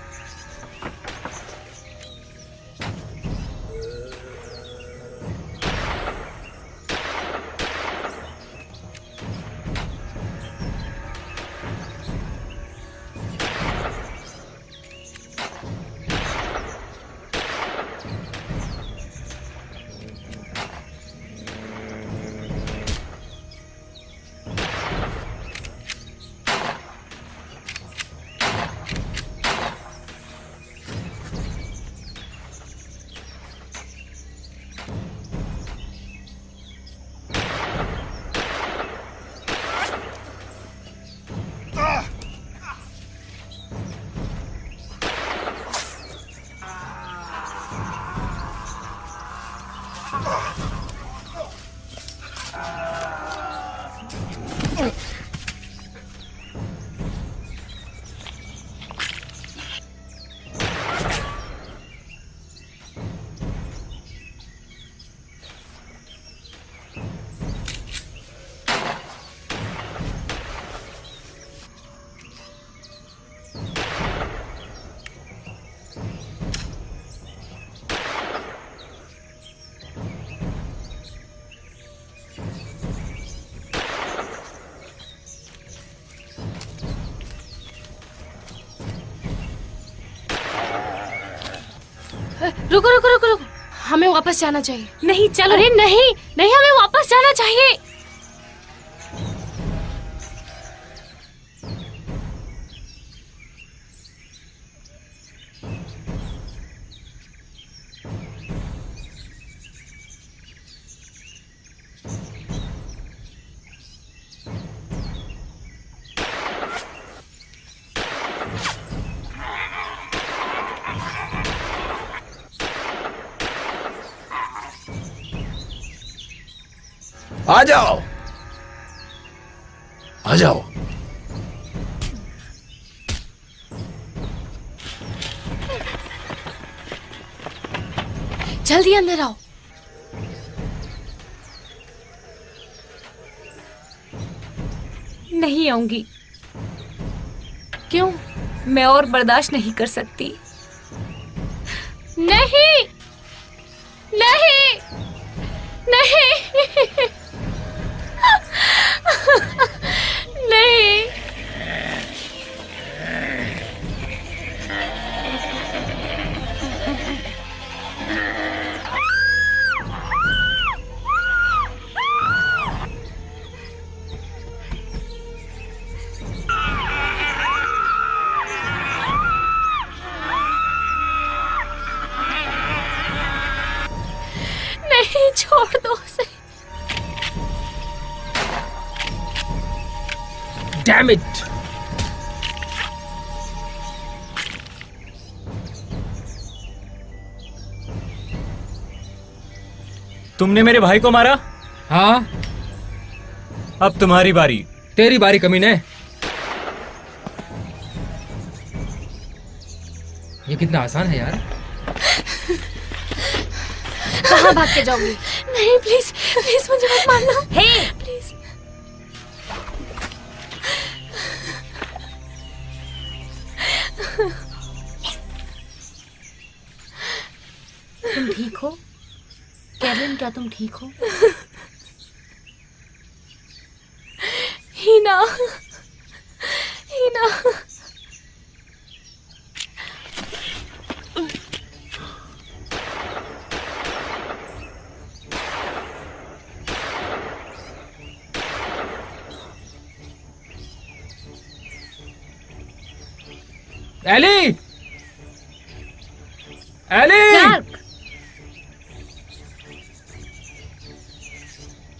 रुको रुको रुको रुको, हमें वापस जाना चाहिए। नहीं चलो। अरे नहीं नहीं, हमें वापस जाना चाहिए। आ जाओ, आ जाओ। जल्दी अंदर आओ। नहीं आऊंगी। क्यों? मैं और बर्दाश्त नहीं कर सकती। नहीं नहीं नहीं नहीं। नहीं, छोड़ दो उसे। Damn it! तुमने मेरे भाई को मारा, हाँ, अब तुम्हारी बारी। तेरी बारी कमीने। ये कितना आसान है यार। कहाँ भाग के जाओगी? नहीं, प्लीज प्लीज मुझे मत मारना। हे प्लीज। तुम ठीक हो? कैरलिन, क्या तुम ठीक हो? हीना, हीना। एली! एली! क्लार्क!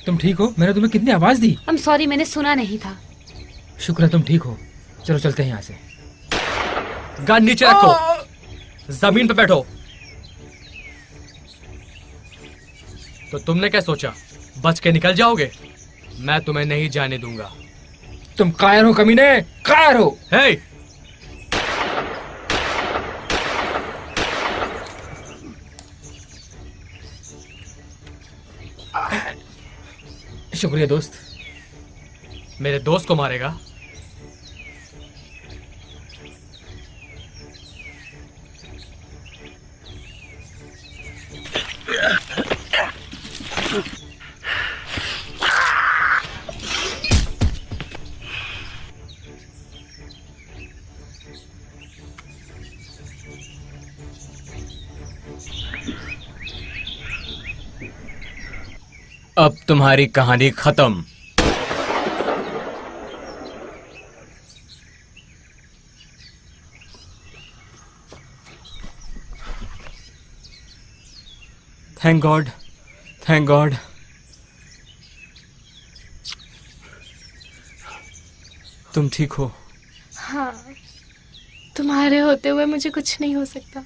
तुम ठीक हो? मैंने तुम्हें कितनी आवाज दी। I'm sorry, मैंने सुना नहीं था। शुक्र है तुम ठीक हो। चलो चलते हैं यहाँ से। गन नीचे रखो, जमीन पे बैठो। तो तुमने क्या सोचा, बच के निकल जाओगे? मैं तुम्हें नहीं जाने दूंगा। तुम कायर हो कमीने, कायर हो। हे! शुक्रिया दोस्त। मेरे दोस्त को मारेगा? अब तुम्हारी कहानी खत्म। Thank God, thank God. तुम ठीक हो? हाँ, तुम्हारे होते हुए मुझे कुछ नहीं हो सकता।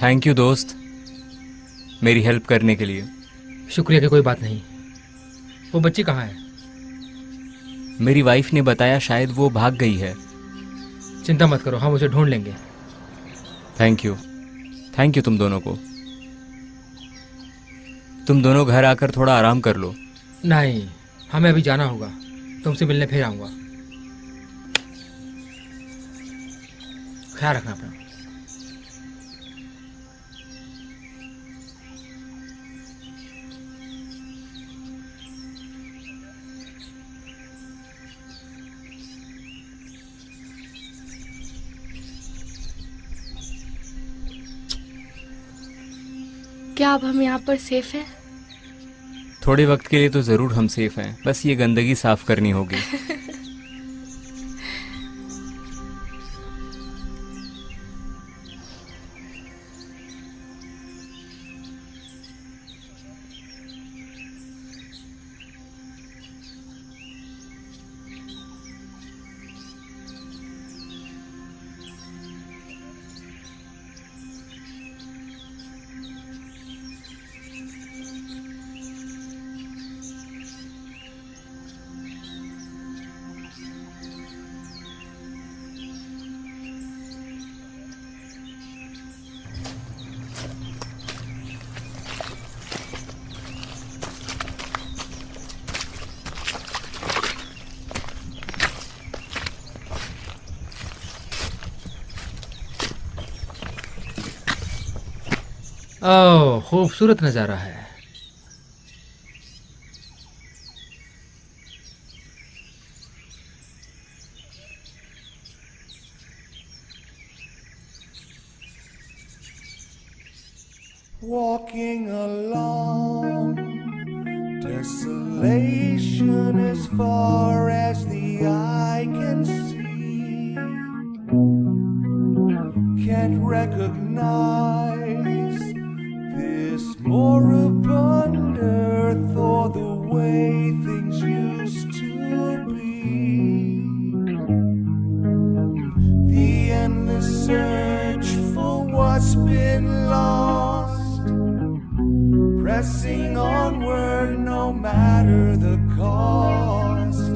थैंक यू दोस्त, मेरी हेल्प करने के लिए। शुक्रिया की कोई बात नहीं। वो बच्ची कहाँ है? मेरी वाइफ ने बताया शायद वो भाग गई है। चिंता मत करो, हम उसे ढूंढ लेंगे। थैंक यू, थैंक यू तुम दोनों को। तुम दोनों घर आकर थोड़ा आराम कर लो। नहीं, हमें अभी जाना होगा। तुमसे मिलने फिर आऊंगा। ख्याल रखना अपना। क्या अब हम यहाँ पर सेफ हैं? थोड़े वक्त के लिए तो जरूर हम सेफ हैं, बस ये गंदगी साफ करनी होगी। ओह, खूबसूरत नजारा है। Walking along, desolation as far as the eye can see. Can't recognize this moribund earth or the way things used to be. The endless search for what's been lost, pressing onward no matter the cost.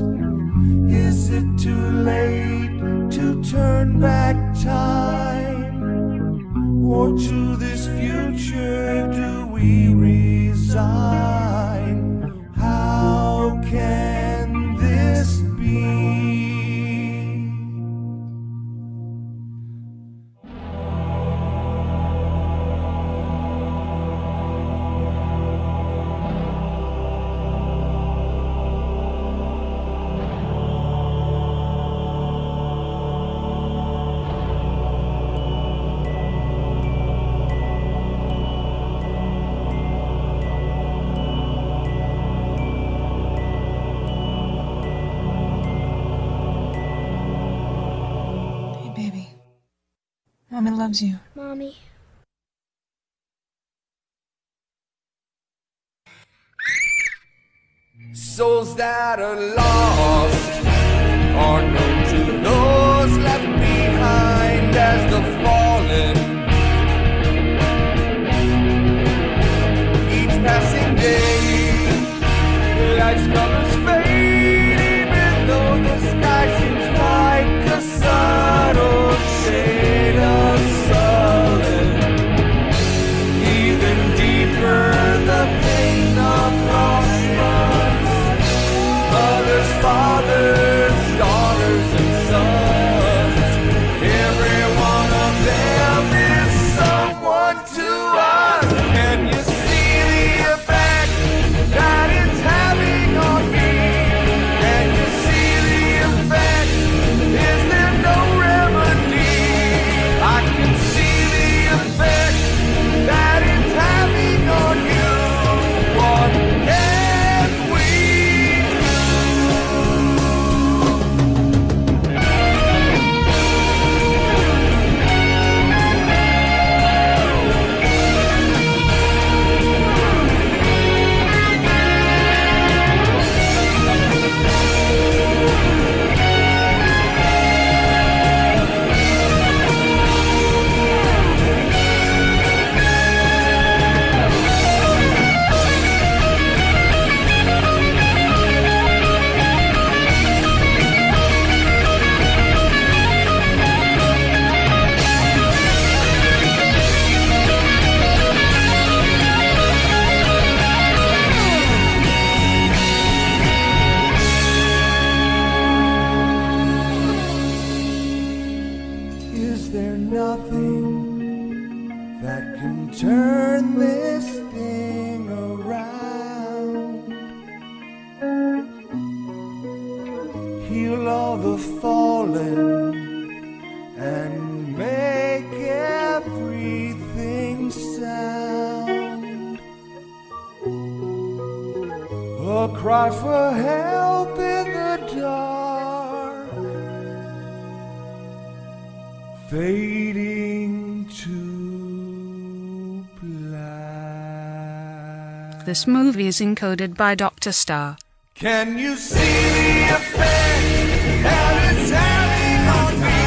Is it too late to turn back time, or to this future do we resign? How can this be? loves you. Mommy. Souls that are lost are known to those left behind as the fallen. Each passing day, life's colors fade, even though the sky seems like a subtle shade of sullen. Even deeper, the pain of lost ones. Mothers, fathers, daughters, and sons. Every one of them is someone to us. Can you see the effect that it's having on me? Can you see the effect? Is there no remedy? I can see the effect that it's having on you. What can we Is there nothing that can turn this thing around? Heal all the fallen and make everything sound. A cry for help in the dark, fading to black. This movie is encoded by Dr. Star. Can you see the effect that it's having on me?